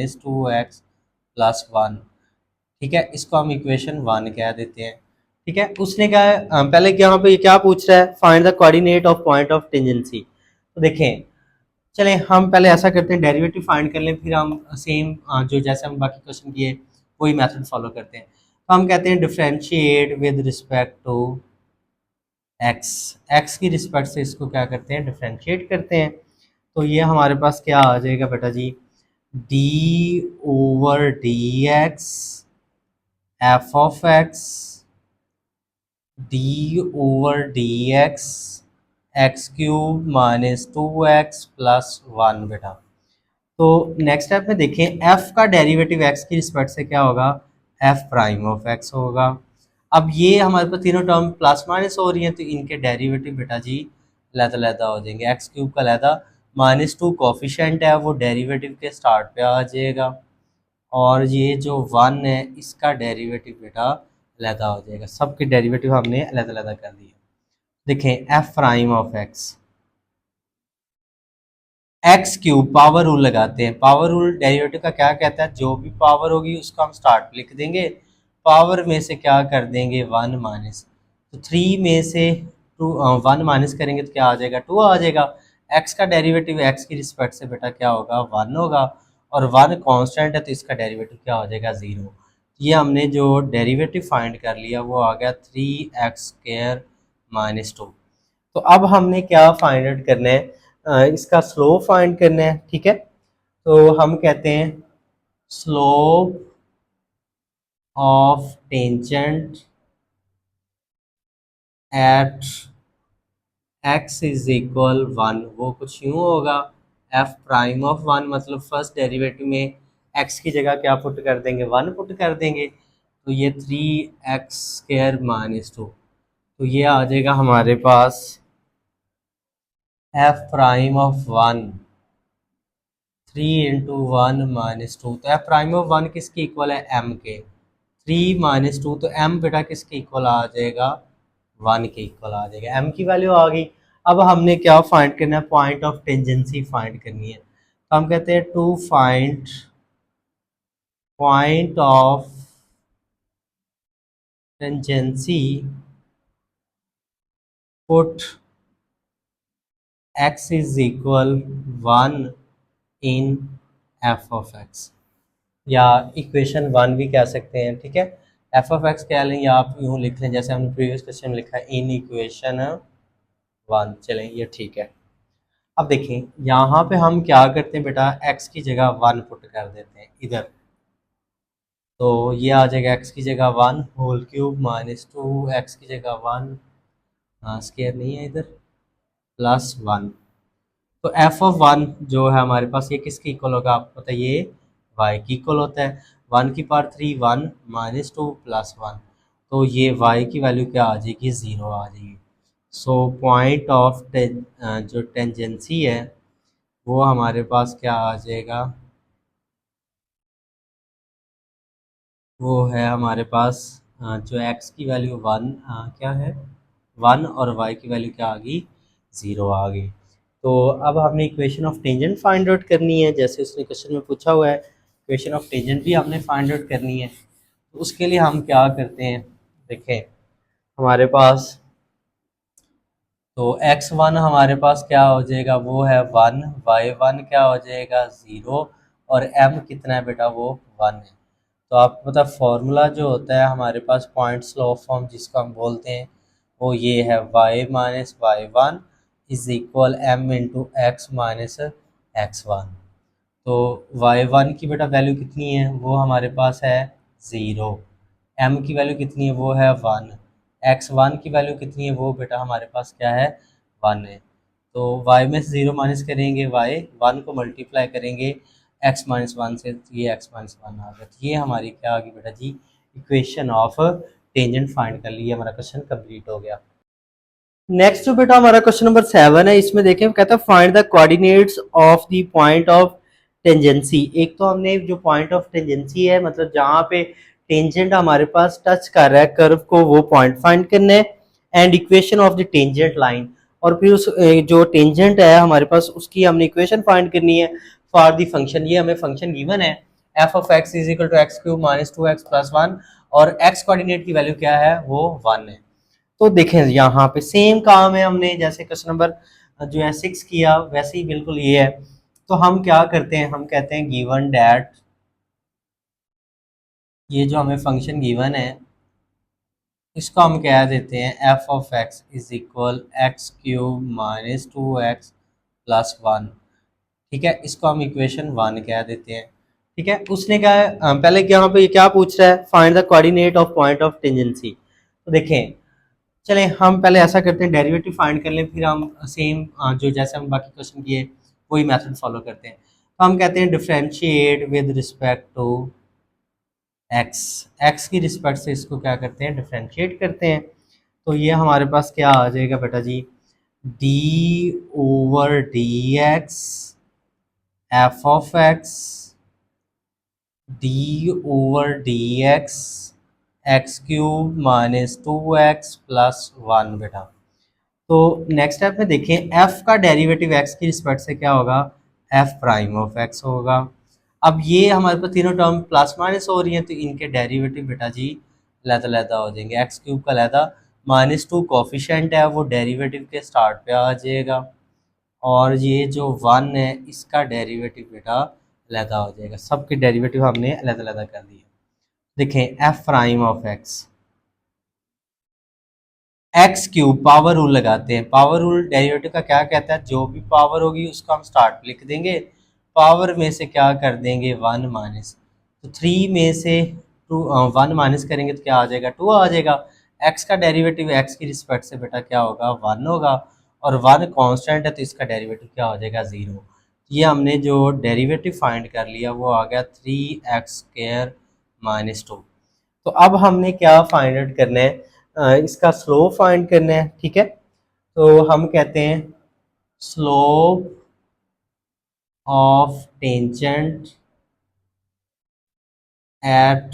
Speaker 2: - 2x + 1। ठीक है, इसको हम इक्वेशन 1 कह देते हैं। ठीक है, उसने क्या पहले यहाँ पे क्या पूछ रहा है, find the coordinate of point of tangency. तो देखें चलें हम पहले ऐसा करते हैं, डेरिवेटिव फाइंड कर लें, फिर हम सेम जो जैसे हम बाकी क्वेश्चन किए वही मेथड फॉलो करते हैं। तो हम कहते हैं differentiate with respect to x, x की रिस्पेक्ट से इसको क्या करते हैं, डिफरेंशिएट करते हैं। तो ये हमारे पास क्या आ जाएगा बेटा जी, d over d x f of x d over d x x cube minus 2x plus 1 बेटा। तो नेक्स्ट स्टेप में देखें, f का डेरिवेटिव x की रिस्पेक्ट से क्या होगा, f प्राइम ऑफ x होगा। अब ये हमारे पास तीनों टर्म प्लस माइनस हो रही हैं, तो इनके डेरिवेटिव बेटा जी लहदा हो जाएंगे। एक्स क्यूब का लहदा -2 कोफिशेंट है, वो डेरिवेटिव के स्टार्ट पे आ जाएगा, और ये जो 1 है इसका डेरिवेटिव बेटा लहदा हो जाएगा। सबके डेरिवेटिव हमने लहदा कर दिए। देखें f prime of x cube, power rule लगाते हैं। पावर रूल डेरिवेटिव का क्या कहता है, जो भी पावर होगी उसको हम स्टार्ट पे लिख देंगे, पावर में से क्या कर देंगे 1 माइनस, तो 3 में से 1 माइनस करेंगे तो क्या आ जाएगा, 2 आ जाएगा। एक्स का डेरिवेटिव एक्स की रिस्पेक्ट से बेटा क्या होगा, 1 होगा, और 1 कांस्टेंट है तो इसका डेरिवेटिव क्या हो जाएगा, 0। ये हमने जो डेरिवेटिव फाइंड कर लिया वो आ गया 3x² माइनस 2। तो अब हमने क्या फाइंड आउट करना है, इसका स्लोप फाइंड करना है, ठीक है। तो हम कहते हैं slope of tangent at x is equal 1, वो कुछ यूँ होगा, f प्राइम ऑफ 1 मतलब फर्स्ट डेरिवेटिव में x की जगह क्या पुट कर देंगे, 1 पुट कर देंगे, तो ये 3x² माइनस 2, तो ये आ जाएगा हमारे पास f prime of 1 3 into 1 minus 2। तो f प्राइम ऑफ 1 किसके इक्वल है, m के, 3 माइनस 2, तो m बेटा किसके इक्वल आ जाएगा, 1 के इक्वल आ जाएगा। m की वैल्यू आ गई। अब हमने क्या फाइंड करना है, पॉइंट ऑफ टेंजेंसी फाइंड करनी है। तो हम कहते हैं to find point of tangency put x is equal 1 in f of x, या इक्वेशन 1 भी कह सकते हैं, ठीक है। एफ ऑफ एक्स कह लें, या आप यूँ लिख लें जैसे हमने प्रीवियस क्वेश्चन में लिखा है, इन इक्वेशन 1, चलें ये ठीक है। अब देखें यहाँ पे हम क्या करते हैं बेटा, x की जगह 1 पुट कर देते हैं इधर, तो ये आ जाएगा x की जगह 1 होल क्यूब माइनस 2, एक्स की जगह 1, हाँ स्केयर नहीं है इधर, प्लस 1। तो एफ ऑफ 1 जो है हमारे पास, ये किसके इक्वल होगा, आपको पता है ये y की इक्वल होता है। 1 की पावर 3, 1 माइनस 2 प्लस 1, तो ये y की वैल्यू क्या आ जाएगी, 0 आ जाएगी। सो पॉइंट ऑफ जो टेंजेंसी है वो हमारे पास क्या आ जाएगा, वो है हमारे पास जो x की वैल्यू 1 क्या है 1, और y की वैल्यू क्या आ गई, 0 आ गई। तो अब हमने equation of tangent find out करनी है, जैसे उसने क्वेश्चन में पूछा हुआ है, इक्वेशन ऑफ टेंजेंट भी हमने फाइंड आउट करनी है। तो उसके लिए हम क्या करते हैं, देखें हमारे पास तो x1 हमारे पास क्या हो जाएगा, वो है 1, y1 क्या हो जाएगा 0, और m कितना है बेटा, वो 1 है। तो आपको पता फॉर्मूला जो होता है हमारे पास, पॉइंट स्लोप फॉर्म जिसको हम बोलते हैं, वो ये है y minus y1 is equal m into x minus x1। तो y1 की बेटा वैल्यू कितनी है, वो हमारे पास है 0, m की वैल्यू कितनी है, वो है 1, x1 की वैल्यू कितनी है, वो बेटा हमारे पास क्या है 1 है। तो y में से 0 माइनस करेंगे, y1 को मल्टीप्लाई करेंगे x माइनस 1 से, तो ये x माइनस 1 आ गया। तो ये हमारी क्या आ गई बेटा जी, इक्वेशन ऑफ टेंजेंट फाइंड कर ली, हमारा क्वेश्चन कंप्लीट हो गया। नेक्स्ट जो बेटा हमारा क्वेश्चन नंबर 7 है, इसमें देखें कहता है find the coordinates of the point of tangency. एक तो हमने जो पॉइंट ऑफ टेंजेंसी है, मतलब जहाँ पे टेंजेंट हमारे पास टच कर रहा है कर्व को, वो पॉइंट फाइंड करना है, and equation of the tangent line, और फिर उस जो टेंजेंट है हमारे पास उसकी हमने इक्वेशन फाइंड करनी है फॉर द फंक्शन। ये हमें फंक्शन गिवन है f of x is equal to x cube minus 2x plus 1, और एक्स कोऑर्डिनेट की वैल्यू क्या है, वो 1 है। तो देखें यहाँ पे सेम काम है, हमने जैसे क्वेश्चन नंबर जो है 6 किया वैसे ही बिल्कुल ये है। तो हम क्या करते हैं, हम कहते हैं गिवन डैट, ये जो हमें फंक्शन गिवन है इसको हम कह देते हैं F of x is equal x cube minus 2x plus 1। ठीक है, इसको हम इक्वेशन 1 कह देते हैं। ठीक है, उसने क्या पहले यहाँ पे क्या पूछ रहा है, find the coordinate of point of tangency. तो देखें, चलें हम पहले ऐसा करते हैं डेरिवेटिव फाइंड कर लें, फिर हम सेम जो जैसे हम बाकी क्वेश्चन किए वही मेथड फॉलो करते हैं। तो हम कहते हैं differentiate with respect to x, x की रिस्पेक्ट से इसको क्या करते हैं, डिफरेंशिएट करते हैं। तो ये हमारे पास क्या आ जाएगा बेटा जी, d over d x f of x d over d x x cube minus 2x plus 1 बेटा। तो नेक्स्ट स्टेप में देखें, f का डेरिवेटिव x की रिस्पेक्ट से क्या होगा, f प्राइम ऑफ x होगा। अब ये हमारे पास तीनों टर्म प्लस माइनस हो रही हैं, तो इनके डेरिवेटिव बेटा जी लहदा हो जाएंगे। एक्स क्यूब का लहदा -2 कोफिशेंट है वो डेरिवेटिव के स्टार्ट पे आ जाएगा, और ये जो 1 है इसका डेरिवेटिव बेटा लहदा हो जाएगा। सबके डेरिवेटिव हमने लहदा कर दिए। देखें F prime of x cube, power rule लगाते हैं। पावर रूल डेरिवेटिव का क्या कहता है, जो भी पावर होगी उसको हम स्टार्ट पे लिख देंगे, पावर में से क्या कर देंगे 1 माइनस, तो 3 में से 1 माइनस करेंगे तो क्या आ जाएगा 2 आ जाएगा। एक्स का डेरिवेटिव एक्स की रिस्पेक्ट से बेटा क्या होगा 1 होगा, और 1 कांस्टेंट है तो इसका डेरिवेटिव क्या हो जाएगा 0। ये हमने जो डेरिवेटिव फाइंड कर लिया वो आ गया 3x² माइनस 2। तो अब हमने क्या फाइंड आउट करना है, इसका स्लोप फाइंड करना है। ठीक है, तो हम कहते हैं slope of tangent at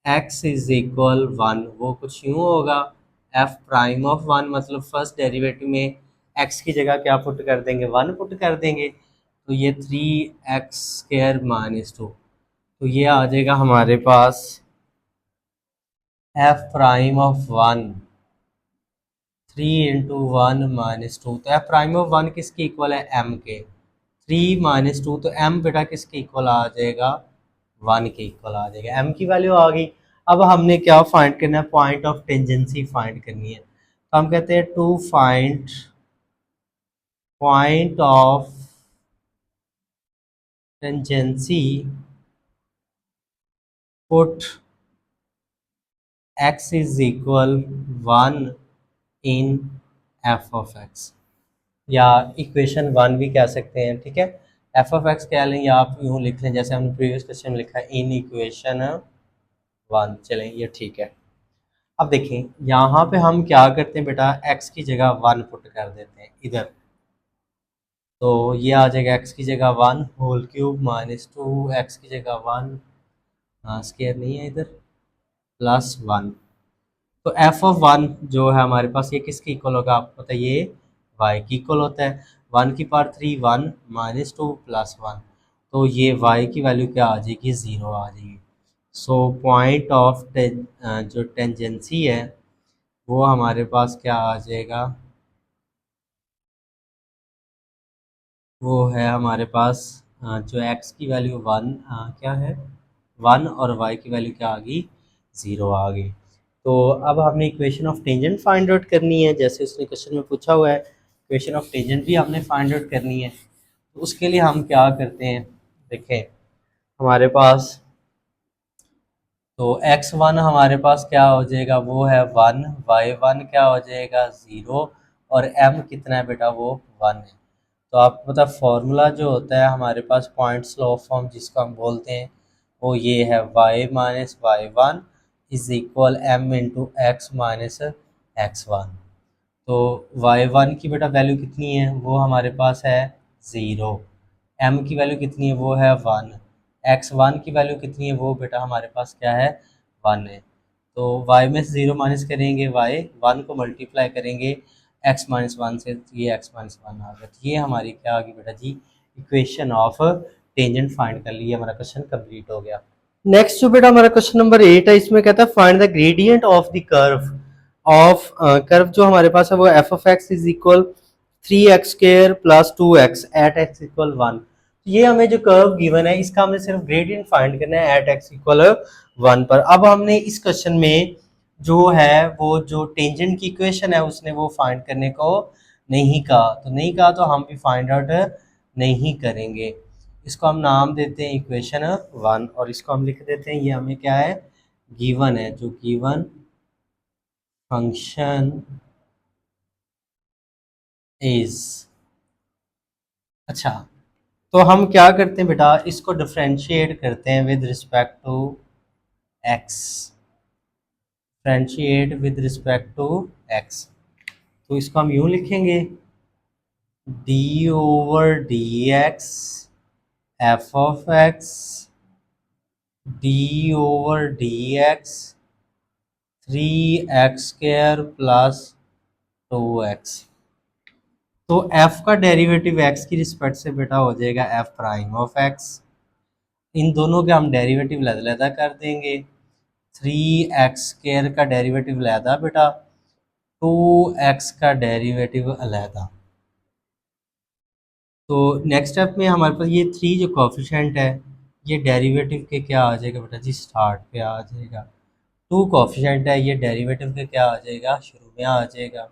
Speaker 2: x is equal 1, वो कुछ यूँ होगा, f प्राइम ऑफ 1 मतलब फर्स्ट डेरिवेटिव में x की जगह क्या पुट कर देंगे 1 पुट कर देंगे, तो ये 3x² माइनस 2, तो ये आ जाएगा हमारे पास f prime of 1 3 into 1 minus 2। तो एफ प्राइम ऑफ 1 किसके इक्वल है m के, 3 माइनस 2, तो m बेटा किसके इक्वल आ जाएगा 1 के इक्वल आ जाएगा। m की वैल्यू आ गई। अब हमने क्या फाइंड करना है, पॉइंट ऑफ टेंजेंसी फाइंड करनी है। तो हम कहते हैं to find point of tangency put x is equal 1 in f of x, या इक्वेशन 1 भी कह सकते हैं। ठीक है, एफ ऑफ एक्स कह लें या आप यूँ लिख लें जैसे हमने प्रीवियस क्वेश्चन में लिखा है इन इक्वेशन 1। चलें ये ठीक है। अब देखें यहाँ पे हम क्या करते हैं बेटा, x की जगह 1 पुट कर देते हैं इधर, तो ये आ जाएगा x की जगह 1 होल क्यूब माइनस 2, एक्स की जगह 1, हाँ स्केयर नहीं है इधर, प्लस 1। तो एफ ऑफ 1 जो है हमारे पास ये किसके इक्वल होगा, आपको पता है ये y की इक्वल होता है। 1 की पावर 3 1 माइनस 2 प्लस 1, तो ये y की वैल्यू क्या आ जाएगी 0 आ जाएगी। सो पॉइंट ऑफ जो टेंजेंसी है वो हमारे पास क्या आ जाएगा, वो है हमारे पास जो x की वैल्यू 1 क्या है 1 और y की वैल्यू क्या आ गई 0 आ गई। तो अब हमने equation of tangent find out करनी है, जैसे उसने क्वेश्चन में पूछा हुआ है इक्वेशन ऑफ टेंजेंट भी हमने फाइंड आउट करनी है। तो उसके लिए हम क्या करते हैं, देखें हमारे पास तो x1 हमारे पास क्या हो जाएगा, वो है 1, y1 क्या हो जाएगा 0, और m कितना है बेटा वो 1 है। तो आपको पता फॉर्मूला जो होता है हमारे पास पॉइंट स्लोप फॉर्म जिसको हम बोलते हैं वो ये है y minus y1 is equal m into x minus x1। तो y1 की बेटा वैल्यू कितनी है, वो हमारे पास है 0, m की वैल्यू कितनी है वो है 1, x1 की वैल्यू कितनी है वो बेटा हमारे पास क्या है 1 है। तो y में से 0 माइनस करेंगे y1 को मल्टीप्लाई करेंगे x माइनस 1 से, तो ये x माइनस 1 आ गया। तो ये हमारी क्या आ गई बेटा जी इक्वेशन ऑफ टेंजेंट फाइंड कर ली, हमारा क्वेश्चन कंप्लीट हो गया। नेक्स्ट जो बेटा हमारा क्वेश्चन नंबर 8 है, इसमें कहता है find the gradient of the curve of curve जो हमारे पास है वो f of x is equal
Speaker 1: 3x² plus 2x at x equal 1। ये हमें जो कर्व गिवन है इसका हमने सिर्फ ग्रेडियंट फाइंड करना है एट x इक्वल 1 पर। अब हमने इस क्वेश्चन में जो है वो जो टेंजेंट की इक्वेशन है उसने वो फाइंड करने को नहीं कहा, तो नहीं कहा तो हम भी फाइंड आउट नहीं करेंगे। इसको हम नाम देते हैं इक्वेशन 1 और इसको हम लिख देते हैं, ये हमें क्या है गिवन है, जो गिवन फंक्शन इज। अच्छा, तो हम क्या करते हैं बेटा, इसको डिफरेंशिएट करते हैं with respect to x, differentiate with respect to x. तो इसको हम यूं लिखेंगे d over d x f of x d over d x 3x² plus 2x। तो f का डेरिवेटिव x की रिस्पेक्ट से बेटा हो जाएगा f प्राइम ऑफ x। इन दोनों के हम डेरिवेटिव लहदा कर देंगे। 3x² का डेरिवेटिव लहदा बेटा, 2x का डेरिवेटिव अलहदा। तो नेक्स्ट स्टेप में हमारे पास ये 3 जो कोफिशिएंट है ये डेरिवेटिव के क्या आ जाएगा बेटा जी, स्टार्ट पे आ जाएगा। 2 कोफिशिएंट है ये डेरिवेटिव के क्या आ जाएगा, शुरू में आ जाएगा।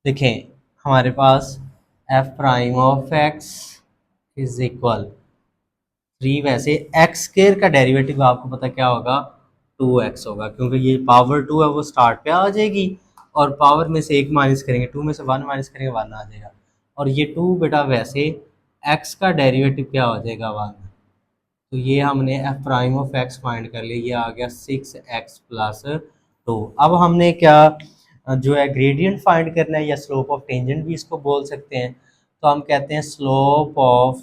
Speaker 1: देखें हमारे पास f prime of x is equal 3, वैसे x² का डेरिवेटिव आपको पता क्या होगा 2x होगा, क्योंकि ये पावर 2 है वो स्टार्ट पे आ जाएगी और पावर में से 1 माइनस करेंगे, 2 में से 1 माइनस करेंगे 1 आ जाएगा। और ये 2 बेटा वैसे x का डेरिवेटिव क्या हो जाएगा 1। तो ये हमने f prime of x find कर लिया, ये आ गया 6x प्लस 2। अब हमने क्या जो है ग्रेडियंट फाइंड करना है या स्लोप ऑफ टेंजेंट भी इसको बोल सकते हैं। तो हम कहते हैं स्लोप ऑफ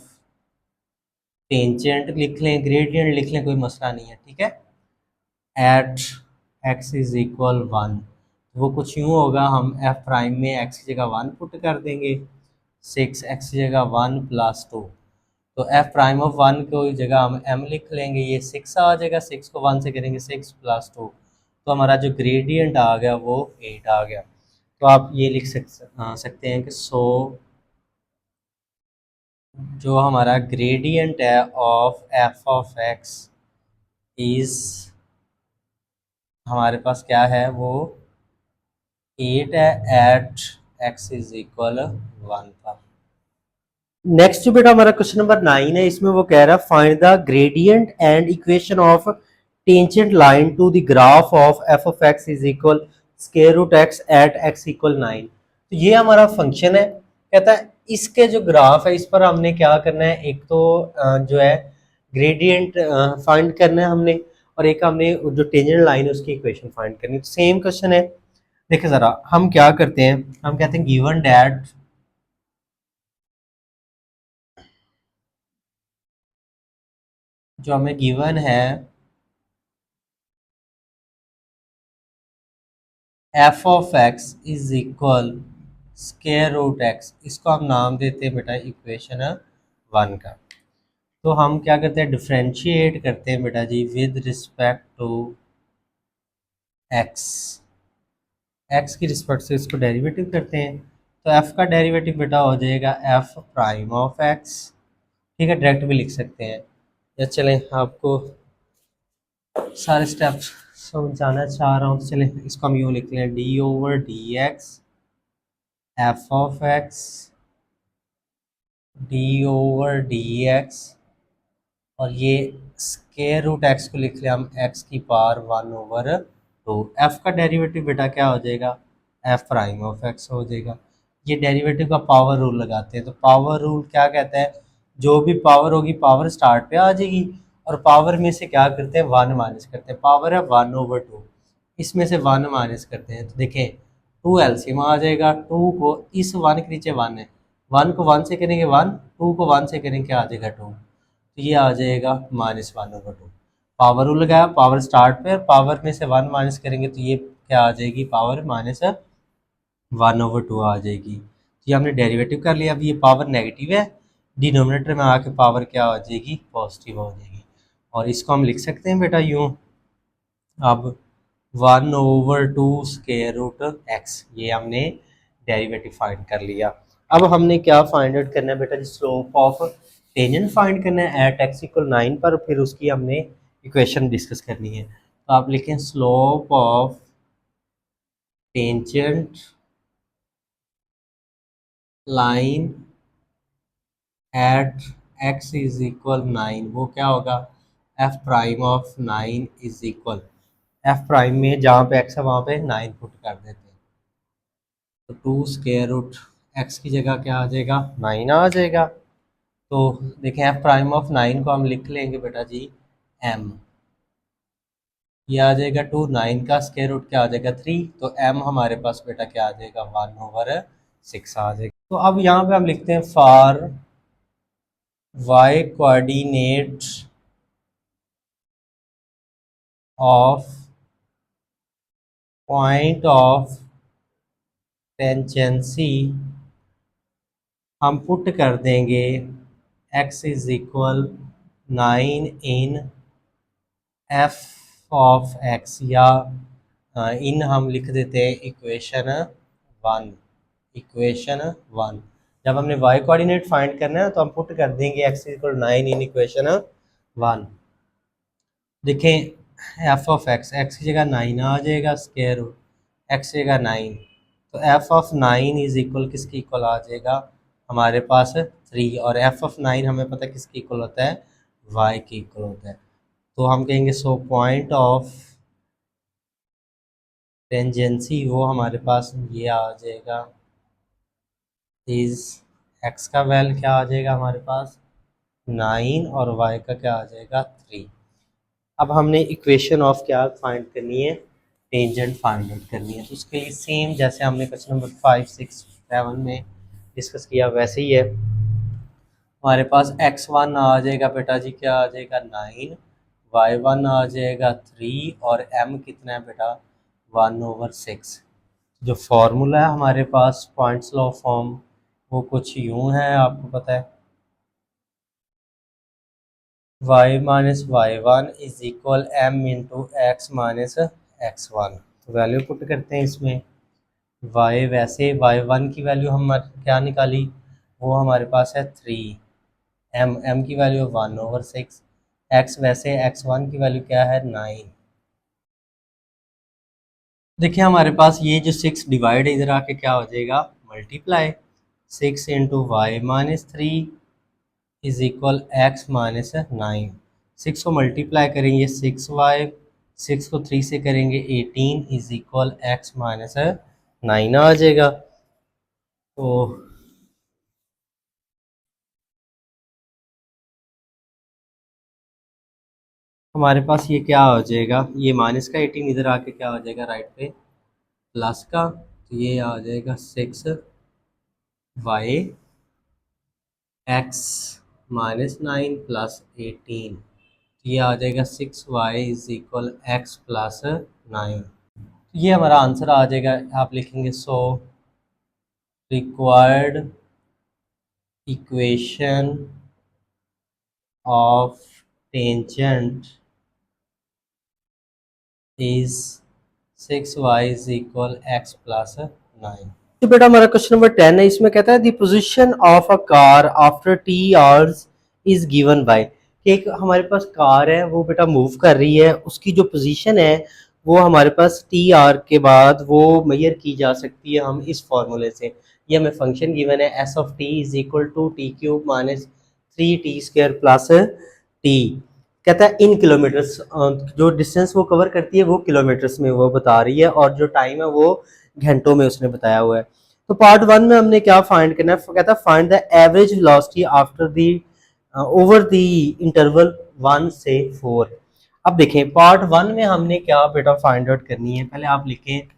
Speaker 1: टेंजेंट लिख लें, ग्रेडियंट लिख लें, कोई मसला नहीं है, ठीक है। एट x इज इक्वल 1, वो कुछ यूँ होगा, हम f प्राइम में x की जगह 1 पुट कर देंगे, 6x की जगह 1 प्लस 2। तो f प्राइम ऑफ 1 को जगह हम m लिख लेंगे, ये 6 आ जाएगा, 6 को 1 से करेंगे 6 प्लस 2, तो हमारा जो ग्रेडियंट आ गया वो 8 आ गया। तो आप ये लिख सकते हैं कि सो जो हमारा ग्रेडियंट है of f of x is हमारे पास क्या है वो 8 है एट x इज इक्वल 1 पर। नेक्स्ट जो बेटा हमारा क्वेश्चन नंबर 9 है, इसमें वो कह रहा है find the gradient and equation of tangent line to the graph of f of x is equal square root x at x equal 9। तो ये हमारा फंक्शन है, कहता है इसके जो ग्राफ है इस पर हमने क्या करना है, एक तो जो है ग्रेडियंट फाइंड करना है हमने, और एक हमने जो टेंजेंट लाइन है उसकी इक्वेशन फाइंड करनी है। तो सेम क्वेश्चन है, देखिए ज़रा हम क्या करते हैं, हम कहते हैं गिवन डैट जो हमें गिवन है f of x is equal square root x, इसको हम नाम देते हैं बेटा इक्वेशन 1 का। तो हम क्या करते हैं, डिफरेंशिएट करते हैं बेटा जी with respect to x, x की रिस्पेक्ट से इसको डेरिवेटिव करते हैं। तो f का डेरिवेटिव बेटा हो जाएगा f प्राइम ऑफ x, ठीक है, डायरेक्ट भी लिख सकते हैं, या चलें आपको सारे स्टेप्स समझाना चाह रहा हूँ, चलें इसको हम यूँ लिख लें D over d x f of x d over d x, और ये स्क्वायर रूट एक्स को लिख लिया हम एक्स की पावर 1 ओवर 2। एफ का डेरिवेटिव बेटा क्या हो जाएगा, एफ प्राइम ऑफ एक्स हो जाएगा। ये डेरिवेटिव का पावर रूल लगाते हैं, तो पावर रूल क्या कहता है, जो भी पावर होगी पावर स्टार्ट पे आ जाएगी, और पावर में से क्या करते हैं 1 माइनस करते हैं, पावर है 1 ओवर 2, इसमें से 1 माइनस करते हैं। तो देखें 2 एलसीएम आ जाएगा, 2 को इस 1 के नीचे 1 है, 1 को 1 से करेंगे 1, 2 को 1 से करेंगे क्या आ जाएगा 2, तो ये आ जाएगा -1 ओवर 2। पावर रूल लगाया, पावर स्टार्ट पे, पावर में से 1 माइनस करेंगे तो ये क्या आ जाएगी, पावर -1 ओवर 2 आ जाएगी। तो ये हमने डेरिवेटिव कर लिया। अब ये पावर नेगेटिव है, डिनोमिनेटर में आके पावर क्या हो जाएगी, पॉजिटिव हो जाएगी। और इसको हम लिख सकते हैं बेटा यूँ, अब 1 ओवर 2 स्क्वायर रूट एक्स, ये हमने डेरिवेटिव फाइंड कर लिया। अब हमने क्या फाइंड आउट करना है बेटा जी, स्लोप ऑफ टेंजेंट फाइंड करना है एट x इक्वल 9 पर, फिर उसकी हमने इक्वेशन डिस्कस करनी है। तो आप लिखें slope of tangent line eight x is equal 9, वो क्या होगा, f prime of 9 is equal, f prime में जहाँ पे x है वहाँ पे 9 पुट कर देते हैं, तो 2 स्क्वायर रूट x की जगह क्या आ जाएगा, 9 आ जाएगा। तो देखें f प्राइम ऑफ 9 को हम लिख लेंगे बेटा जी m, ये आ जाएगा 2, 9 का स्क्वायर रूट क्या आ जाएगा 3, तो m हमारे पास बेटा क्या आ जाएगा 1/6 आ जाएगा। तो अब यहाँ पे हम लिखते हैं for y coordinate of point of tangency, हम पुट कर देंगे x is equal 9 in f of x, या इन हम लिख देते हैं इक्वेशन 1, इक्वेशन 1। जब हमने y कोऑर्डिनेट फाइंड करना है तो हम पुट कर देंगे x इक्वल 9 इन इक्वेशन 1। देखें f ऑफ x की जगह 9 आ जाएगा, स्क्वायर रूट x की जगह 9, तो f ऑफ 9 इज इक्वल किसके इक्वल आ जाएगा हमारे पास 3, और f ऑफ 9 हमें पता है किसके इक्वल होता है, y के इक्वल होता है। तो हम कहेंगे सो पॉइंट ऑफ टेंजेंसी वो हमारे पास ये आ जाएगा इज x का वैल्यू क्या आ जाएगा हमारे पास 9, और y का क्या आ जाएगा 3। अब हमने इक्वेशन ऑफ क्या फाइंड करनी है, टेंजेंट फाइंड आउट करनी है। तो उसके लिए सेम जैसे हमने क्वेश्चन नंबर 5, 6, 7 में डिस्कस किया वैसे ही है। हमारे पास x1 आ जाएगा बेटा जी क्या आ जाएगा 9, y1 आ जाएगा 3, और m कितना है बेटा 1/6। जो फॉर्मूला है हमारे पास पॉइंट्स लॉ फॉर्म वो कुछ यूं है, आपको पता है y minus y1 is equal m into x minus x1। तो वैल्यू पुट करते हैं इसमें, y वैसे y1 की वैल्यू हम क्या निकाली, वो हमारे पास है 3, m की वैल्यू 1/6, x वैसे x1 की वैल्यू क्या है 9। देखिए हमारे पास ये जो 6 डिवाइड है इधर आके क्या हो जाएगा multiply, 6 into y minus 3 is equal x minus 9। 6 को मल्टीप्लाई करेंगे 6y, 6 को 3 से करेंगे 18 इज इक्वल एक्स माइनस 9 आ जाएगा। तो हमारे पास ये क्या हो जाएगा, ये माइनस का 18 इधर आके क्या हो जाएगा राइट पे प्लस का, तो ये आ जाएगा 6y एक्स माइनस 9 प्लस 18, ये आ जाएगा 6y is equal x plus 9। ये हमारा आंसर आ जाएगा। आप लिखेंगे so required equation of tangent is 6y is equal x plus 9। तो बेटा हमारा क्वेश्चन नंबर 10 है, इसमें कहता है the position of a car after T hours is given by, कि एक हमारे पास कार है वो बेटा मूव कर रही है, उसकी जो पोजीशन है वो हमारे पास टी आर के बाद वो मेजर की जा सकती है हम इस फॉर्मूले से। ये हमें फंक्शन गिवन है s of t is equal to t cube minus 3t² plus t, कहता है इन किलोमीटर्स, जो डिस्टेंस वो कवर करती है वो किलोमीटर्स में वो बता रही है, और जो टाइम है वो घंटों में उसने बताया हुआ है। तो पार्ट 1 में हमने क्या फाइंड करना है, कहता है find the average velocity after the over the interval 1 से 4। अब देखें पार्ट 1 में हमने क्या बेटा फाइंड आउट करनी है, पहले आप लिखें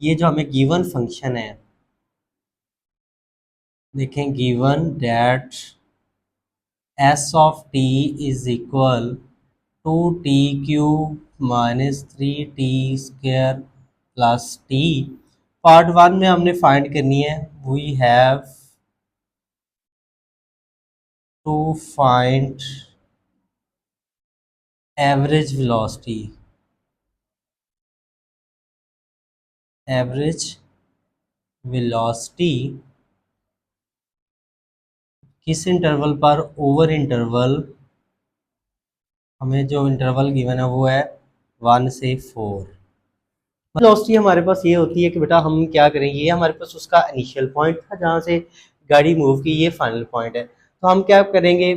Speaker 1: ये जो हमें गिवन फंक्शन है, देखें given that s of t is equal to t cube minus 3t² plus t. Part 1 में हमने फाइंड करनी है we have to find average velocity, average velocity
Speaker 2: किस इंटरवल पर ओवर इंटरवल, हमें जो इंटरवल गिवन है वो है 1 से 4। वेलोसिटी हमारे पास ये होती है कि बेटा हम क्या करें, ये हमारे पास उसका इनिशियल पॉइंट था जहाँ से गाड़ी मूव की, ये फाइनल पॉइंट है। तो हम क्या करेंगे,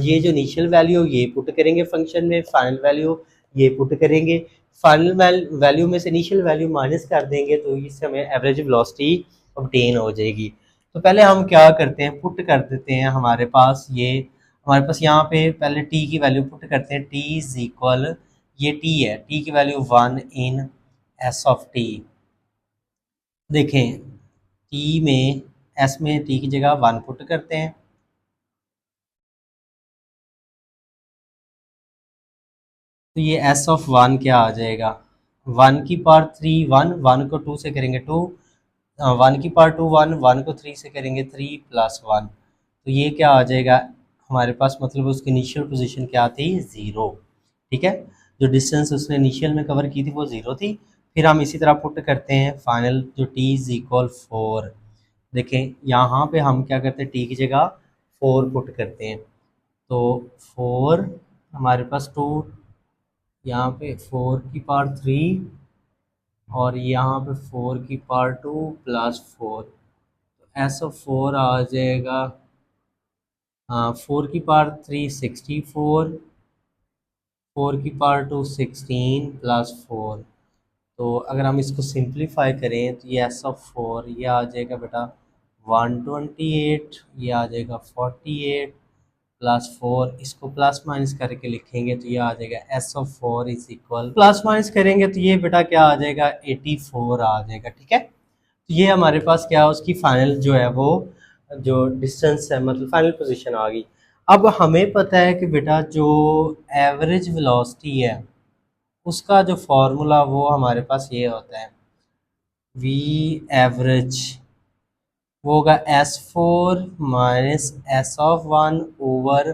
Speaker 2: ये जो इनिशियल वैल्यू ये पुट करेंगे फंक्शन में, फाइनल वैल्यू ये पुट करेंगे, फाइनल वैल्यू में से इनिशियल वैल्यू माइनस कर देंगे तो इससे हमें एवरेज वेलोसिटी ऑब्टेन हो जाएगी। तो पहले हम क्या करते हैं, पुट कर देते हैं हमारे पास ये, हमारे पास यहाँ पे पहले टी की वैल्यू पुट करते हैं, टी इज इक्वल, ये टी है, टी की value 1 in S of T. देखें टी में, एस में टी की जगह 1 पुट करते हैं, तो ये एस ऑफ 1 क्या आ जाएगा, 1 की पावर 3 1, 1 को 2 से करेंगे 2, 1 की पावर 2 1, 1 को 3 से करेंगे 3 प्लस 1, तो ये क्या आ जाएगा हमारे पास, मतलब उसकी इनिशियल पोजीशन क्या थी, 0। ठीक है, जो डिस्टेंस उसने इनिशियल में कवर की थी वो 0 थी। फिर हम इसी तरह पुट करते हैं फाइनल, जो टी इज इक्वल 4। देखें यहाँ पे हम क्या करते हैं, टी की जगह 4 पुट करते हैं, तो 4 हमारे पास 2, यहाँ पे 4 की पावर 3 और यहाँ पे 4 की पावर 2 प्लस 4, तो ऐसा 4 आ जाएगा, हाँ 4 की पावर 3 64, 4 की पावर 2 16 प्लस 4, तो अगर हम इसको सिंप्लीफाई करें तो ये एस ऑफ 4 ये आ जाएगा बेटा 128, ये आ जाएगा 48 प्लस 4, इसको प्लस माइनस करके लिखेंगे तो ये आ जाएगा S of 4 is equal, plus minus करेंगे तो ये बेटा क्या आ जाएगा 84 आ जाएगा। ठीक है, तो ये हमारे पास क्या है, उसकी फाइनल जो है वो जो डिस्टेंस है, मतलब फाइनल पोजीशन आ गई। अब हमें पता है कि बेटा जो एवरेज वेलोसिटी है उसका जो फॉर्मूला वो हमारे पास ये होता है, वी एवरेज, वो होगा S4 minus S of 1 over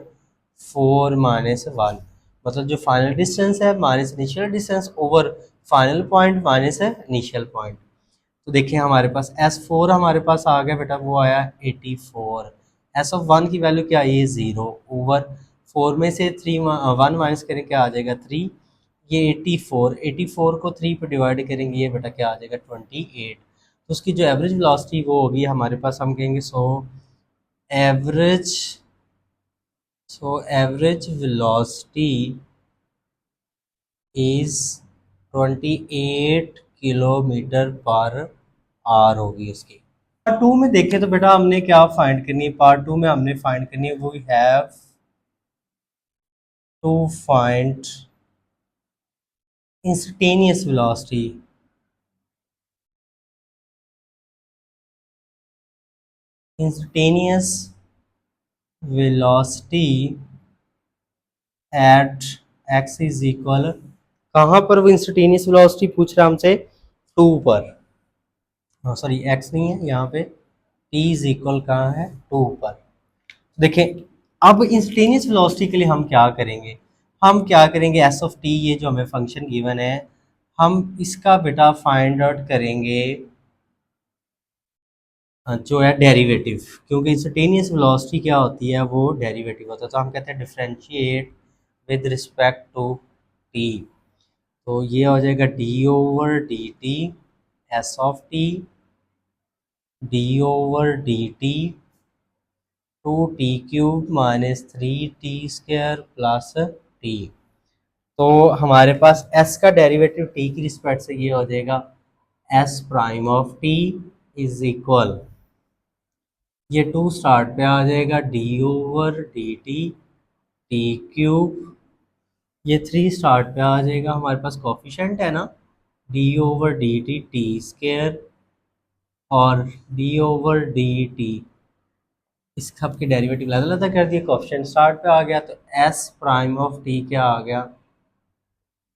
Speaker 2: 4 minus 1, मतलब जो फाइनल डिस्टेंस है minus initial distance over final point minus है इनिशियल पॉइंट। तो देखिए हमारे पास S4 हमारे पास आ गया बेटा, वो आया 84, एस ऑफ 1 की वैल्यू क्या आई है 0, ओवर 4 में से 3 1 माइनस करें क्या आ जाएगा 3, ये 84, 84 को 3 पे डिवाइड करेंगे ये बेटा क्या आ जाएगा 28, तो उसकी जो एवरेज वेलोसिटी वो होगी हमारे पास, हम कहेंगे average average velocity is 28 kilometre per hour होगी उसकी। पार्ट 2 में देखें तो बेटा हमने क्या फाइंड करनी है, पार्ट 2 में हमने फाइंड करनी है, we have to find instantaneous velocity, instantaneous velocity at x is equal, कहाँ पर वो इंस्टेंटेनियस वेलोसिटी पूछ रहा है हमसे, 2 पर, हाँ सॉरी एक्स नहीं है यहाँ पे, टी इज इक्वल कहाँ है 2 पर। देखें अब इंस्टेंटेनियस वेलोसिटी के लिए हम क्या करेंगे, हम क्या करेंगे एस ऑफ टी, ये जो हमें फंक्शन गिवन है, हम इसका बेटा फाइंड आउट करेंगे जो है डेरिवेटिव, क्योंकि इंस्टेंटेनियस वेलोसिटी क्या होती है वो डेरिवेटिव होता है, तो हम कहते हैं differentiate with respect to t, तो ये हो जाएगा d over d t s of t, d over d t 2t³ minus 3t² plus t, तो हमारे पास s का डेरिवेटिव t की रिस्पेक्ट से ये हो जाएगा s prime of t is equal, ये 2 स्टार्ट पे आ जाएगा d over d T t³, ये 3 स्टार्ट पे आ जाएगा, हमारे पास कोफिशेंट है ना D over d T t² और डी ओवर डी टी, इस सब के डेरिवेटिव अलग अलग कर दिए, कोफिशिएंट स्टार्ट पे आ गया, तो s प्राइम ऑफ t क्या आ गया,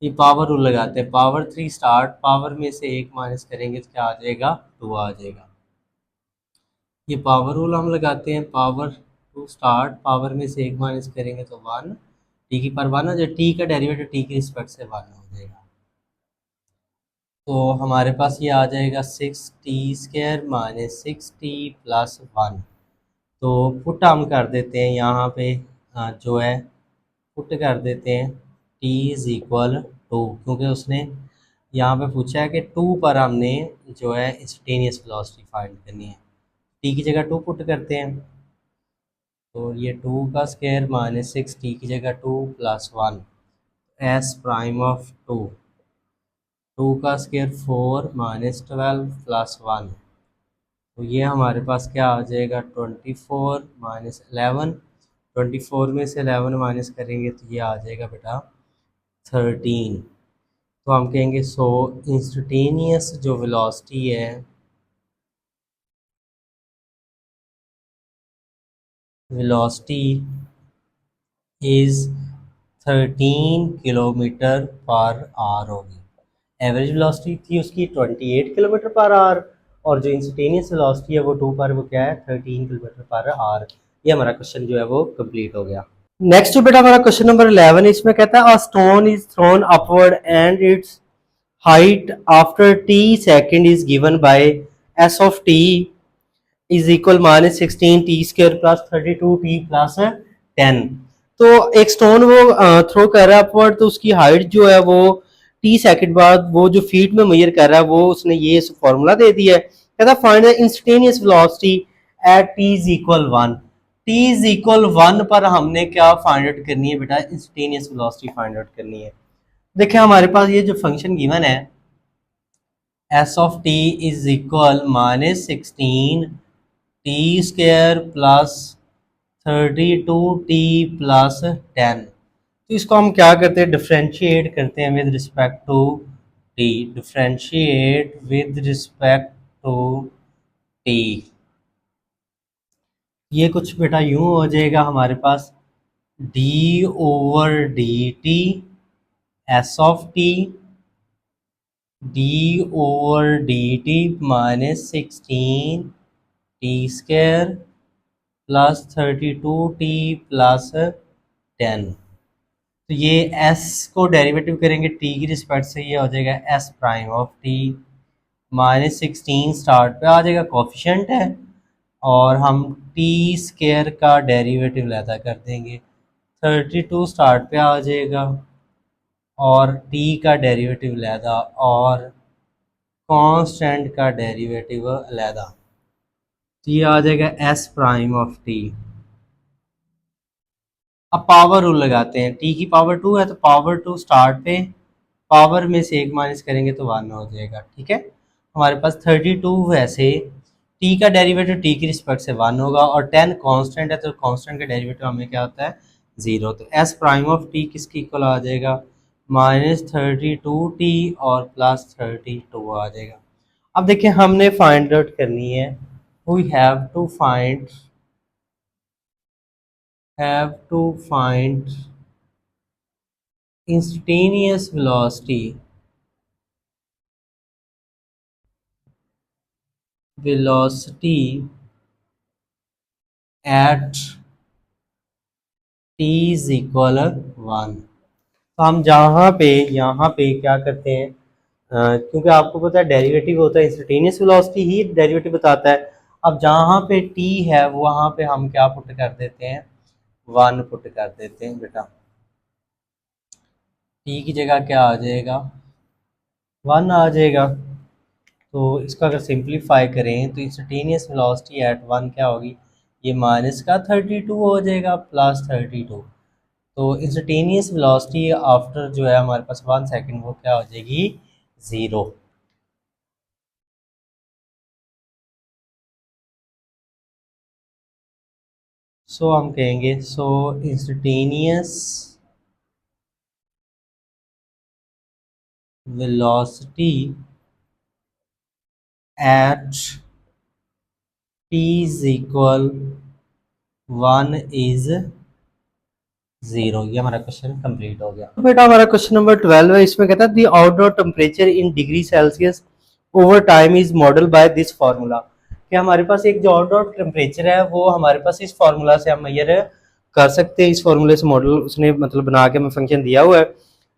Speaker 2: ये पावर रूल लगाते हैं, पावर 3 स्टार्ट, पावर में से 1 माइनस करेंगे तो क्या आ जाएगा 2 आ जाएगा, ये पावर रूल हम लगाते हैं, पावर 2 स्टार्ट, पावर में से 1 माइनस करेंगे तो 1, टी की पावर 1 हो जाए, टी का डेरिवेटिव टी की रिस्पेक्ट से 1 हो जाएगा, तो हमारे पास ये आ जाएगा 6t² माइनस 6t प्लस 1, तो पुट हम कर देते हैं यहाँ पे जो है पुट कर देते हैं t इज़ इक्वल टू, क्योंकि उसने यहाँ पे पूछा है कि 2 पर हमने जो है इंस्टेंटेनियस वेलोसिटी फाइंड करनी है। t की जगह 2 पुट करते हैं, तो ये 2 का स्क्वायर माइनस 6, t की जगह 2 प्लस 1, एस प्राइम ऑफ 2, 2 का स्क्वायर 4 माइनस 12 प्लस 1, तो ये हमारे पास क्या आ जाएगा 24 माइनस 11, 24 में से 11 माइनस करेंगे तो ये आ जाएगा बेटा 13। तो हम कहेंगे सो इंस्टेंटेनियस जो वेलोसिटी है velocity is 13 kilometre per hour होगी। एवरेज वेलोसिटी थी उसकी 28 किलोमीटर पर आवर, और जो इंस्टेंटेनियस वेलोसिटी है वो 2 पर वो क्या है 13 किलोमीटर पर आवर। ये हमारा क्वेश्चन जो है वो कंप्लीट हो गया। नेक्स्ट जो बेटा हमारा क्वेश्चन नंबर 11, इसमें कहता है a stone is throne upward and it's height after t second is given by s of t is equal minus 16 t square plus 32 t plus 10। तो एक स्टोन वो थ्रो कर रहा है अपवर्ड, तो उसकी हाइट जो है वो टी सेकंड बाद वो जो फीट में मेजर कर रहा है वो उसने ये फॉर्मूला दे दिया है। कहता find the instantaneous velocity at T is equal 1। T is equal 1 पर हमने क्या फाइंड आउट करनी है बेटा, इंस्टेंटेनियस वेलोसिटी फाइंड आउट करनी है। देखिए हमारे पास ये जो फंक्शन गिवन है s of t is equal minus 16 t square plus 32t plus 10। तो इसको हम क्या करते हैं डिफ्रेंशिएट करते हैं with respect to t, differentiate with respect to t। ये कुछ बेटा यूं हो जाएगा हमारे पास d over dt s of t d over dt minus 16 t square plus 32t plus 10। तो ये s को डेरिवेटिव करेंगे t की रिस्पेक्ट से, ये हो जाएगा s prime of t minus 16 start पे आ जाएगा, कोफिशिएंट है, और हम t स्क्वायर का डेरिवेटिव लेता कर देंगे, 32 स्टार्ट पे आ जाएगा और t का डेरिवेटिव लेदा और कांस्टेंट का डेरिवेटिव अलहदा, तो ये आ जाएगा s प्राइम ऑफ t। अब पावर रूल लगाते हैं, t की पावर 2 है तो पावर 2 स्टार्ट पे, पावर में से 1 माइनस करेंगे तो 1 हो जाएगा। ठीक है, हमारे पास 32 वैसे t का डेरिवेटिव t की रिस्पेक्ट से 1 होगा, और 10 कांस्टेंट है तो कांस्टेंट का डेरिवेटिव हमें क्या होता है 0। तो s प्राइम ऑफ t किसकी इक्वल आ जाएगा -32t और +32 आ जाएगा। अब देखिए हमने फाइंड आउट करनी है, we have to find instantaneous velocity at t is equal 1। तो हम यहाँ पे क्या करते हैं, क्योंकि आपको पता है डेरिवेटिव होता है इंस्टेंटेनियस वेलोसिटी ही डेरिवेटिव बताता है। अब जहाँ पे t है वहाँ पे हम क्या पुट कर देते हैं 1 पुट कर देते हैं बेटा, t की जगह क्या आ जाएगा 1 आ जाएगा। तो इसका अगर सिंप्लीफाई करें तो इंस्टेंटेनियस वेलोसिटी एट 1 क्या होगी, ये माइनस का 32 हो जाएगा प्लस 32। तो इंस्टेंटेनियस वेलोसिटी आफ्टर जो है हमारे पास 1 सेकंड वो क्या हो जाएगी 0। सो हम कहेंगे so instantaneous velocity at t is equal 1 is 0। ये हमारा क्वेश्चन कंप्लीट हो गया। तो बेटा हमारा क्वेश्चन नंबर 12 है, इसमें कहता है the outdoor temperature in degree Celsius over time is model by this formula. कि हमारे पास एक जो आउटडोर टेम्परेचर है वो हमारे पास इस फार्मूला से हम मेजर कर सकते हैं, इस फार्मूले से मॉडल उसने मतलब बना के हमें फंक्शन दिया हुआ है।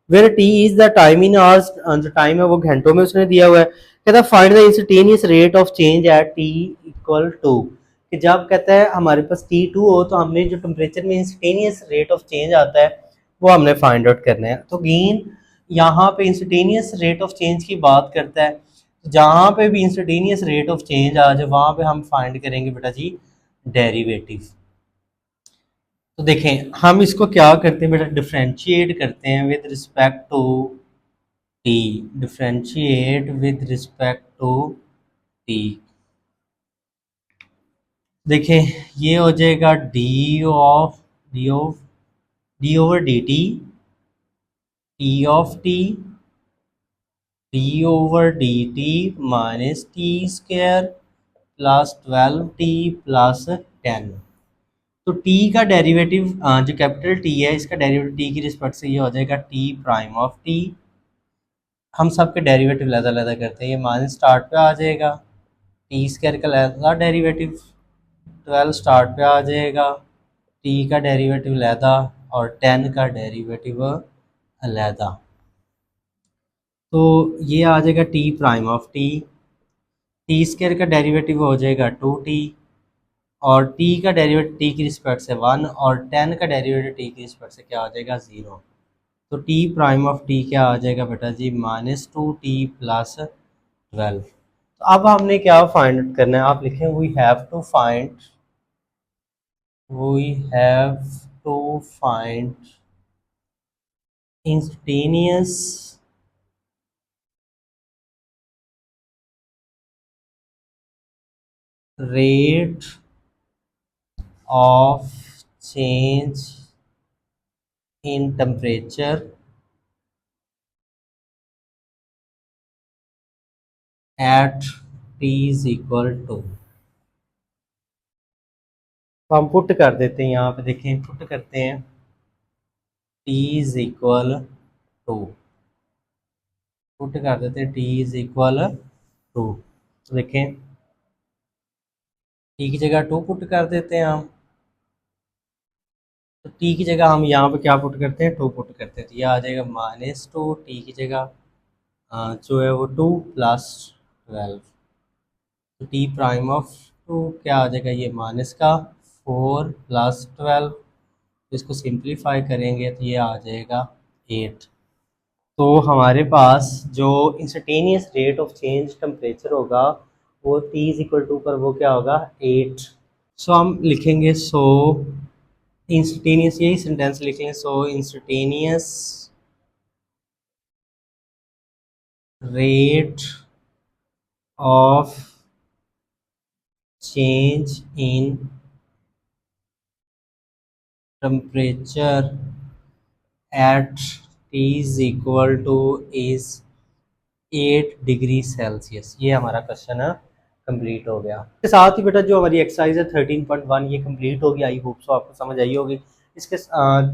Speaker 2: Where t is the time in hours, जो टाइम है वो घंटों में उसने दिया हुआ है। कहता find the instantaneous rate of change at t equal to.
Speaker 1: कि जब कहता है हमारे पास T2 हो तो हमने जो टेम्परेचर में इंस्टेंटेनियस रेट ऑफ चेंज आता है वो हमने फाइंड आउट करना है। तो अगेन यहाँ पे इंस्टेंटेनियस रेट ऑफ चेंज की बात करता है, जहाँ पे भी इंस्टेंटेनियस रेट ऑफ चेंज आ जाए वहाँ पे हम फाइंड करेंगे बेटा जी डेरिवेटिव। तो देखें हम इसको क्या करते हैं बेटा, डिफरेंशिएट करते हैं with respect to t, differentiate with respect to t. देखें ये हो जाएगा d over d t, t of t, d over d t minus t square plus 12t plus 10। तो t का डेरिवेटिव जो कैपिटल T है इसका डेरिवेटिव t की रिस्पेक्ट से ये हो जाएगा t प्राइम ऑफ t। हम सब के डेरिवेटिव लहदा करते हैं, ये माइनस स्टार्ट पे आ जाएगा, टी स्क्वायर का लहदा डेरिवेटिव 12 स्टार्ट पे आ जाएगा, t का डेरिवेटिव लहदा और 10 का डेरिवेटिव अलहदा। तो ये आ जाएगा t prime of t, T square का डेरिवेटिव हो जाएगा 2t और t का डेरिवेटिव t की रिस्पेक्ट से 1 और 10 का डेरिवेटिव t की रिस्पेक्ट से क्या आ जाएगा 0। तो t प्राइम ऑफ t क्या आ जाएगा बेटा जी -2t प्लस 12। तो अब हमने क्या फाइंड आउट करना है, आप लिखें we have to find instantaneous rate of change in temperature at T is equal to। तो हम पुट कर देते हैं, यहाँ पे देखें पुट करते हैं T is equal to, put कर देते हैं T is equal to। तो देखें T की जगह 2 पुट कर देते हैं हम, तो T की जगह हम यहाँ पे क्या पुट करते हैं 2 पुट करते हैं, तो यह आ जाएगा -2 T की जगह जो है वो 2 प्लस 12। तो टी प्राइम ऑफ 2 क्या आ जाएगा, ये माइनस का 4 प्लस 12, इसको सिंप्लीफाई करेंगे तो ये आ जाएगा 8। तो हमारे पास जो instantaneous rate of change temperature होगा वो T इज इक्वल टू पर वो क्या होगा 8। सो हम लिखेंगे सो इंस्टेंटेनियस, यही सेंटेंस लिखेंगे, so instantaneous rate of change in temperature at T is equal to is 8 degree Celsius. ये हमारा क्वेश्चन है कंप्लीट हो गया। इसके साथ ही बेटा जो हमारी एक्सरसाइज है 13.1 ये कंप्लीट होगी। आई होप सो आपको समझ आई होगी। इसके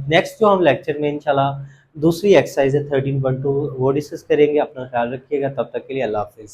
Speaker 1: नेक्स्ट जो हम लेक्चर में इंशाल्लाह दूसरी एक्सरसाइज है 13.2 वो डिस्कस करेंगे। अपना ख्याल रखिएगा, तब तक के लिए अल्लाह हाफिज़।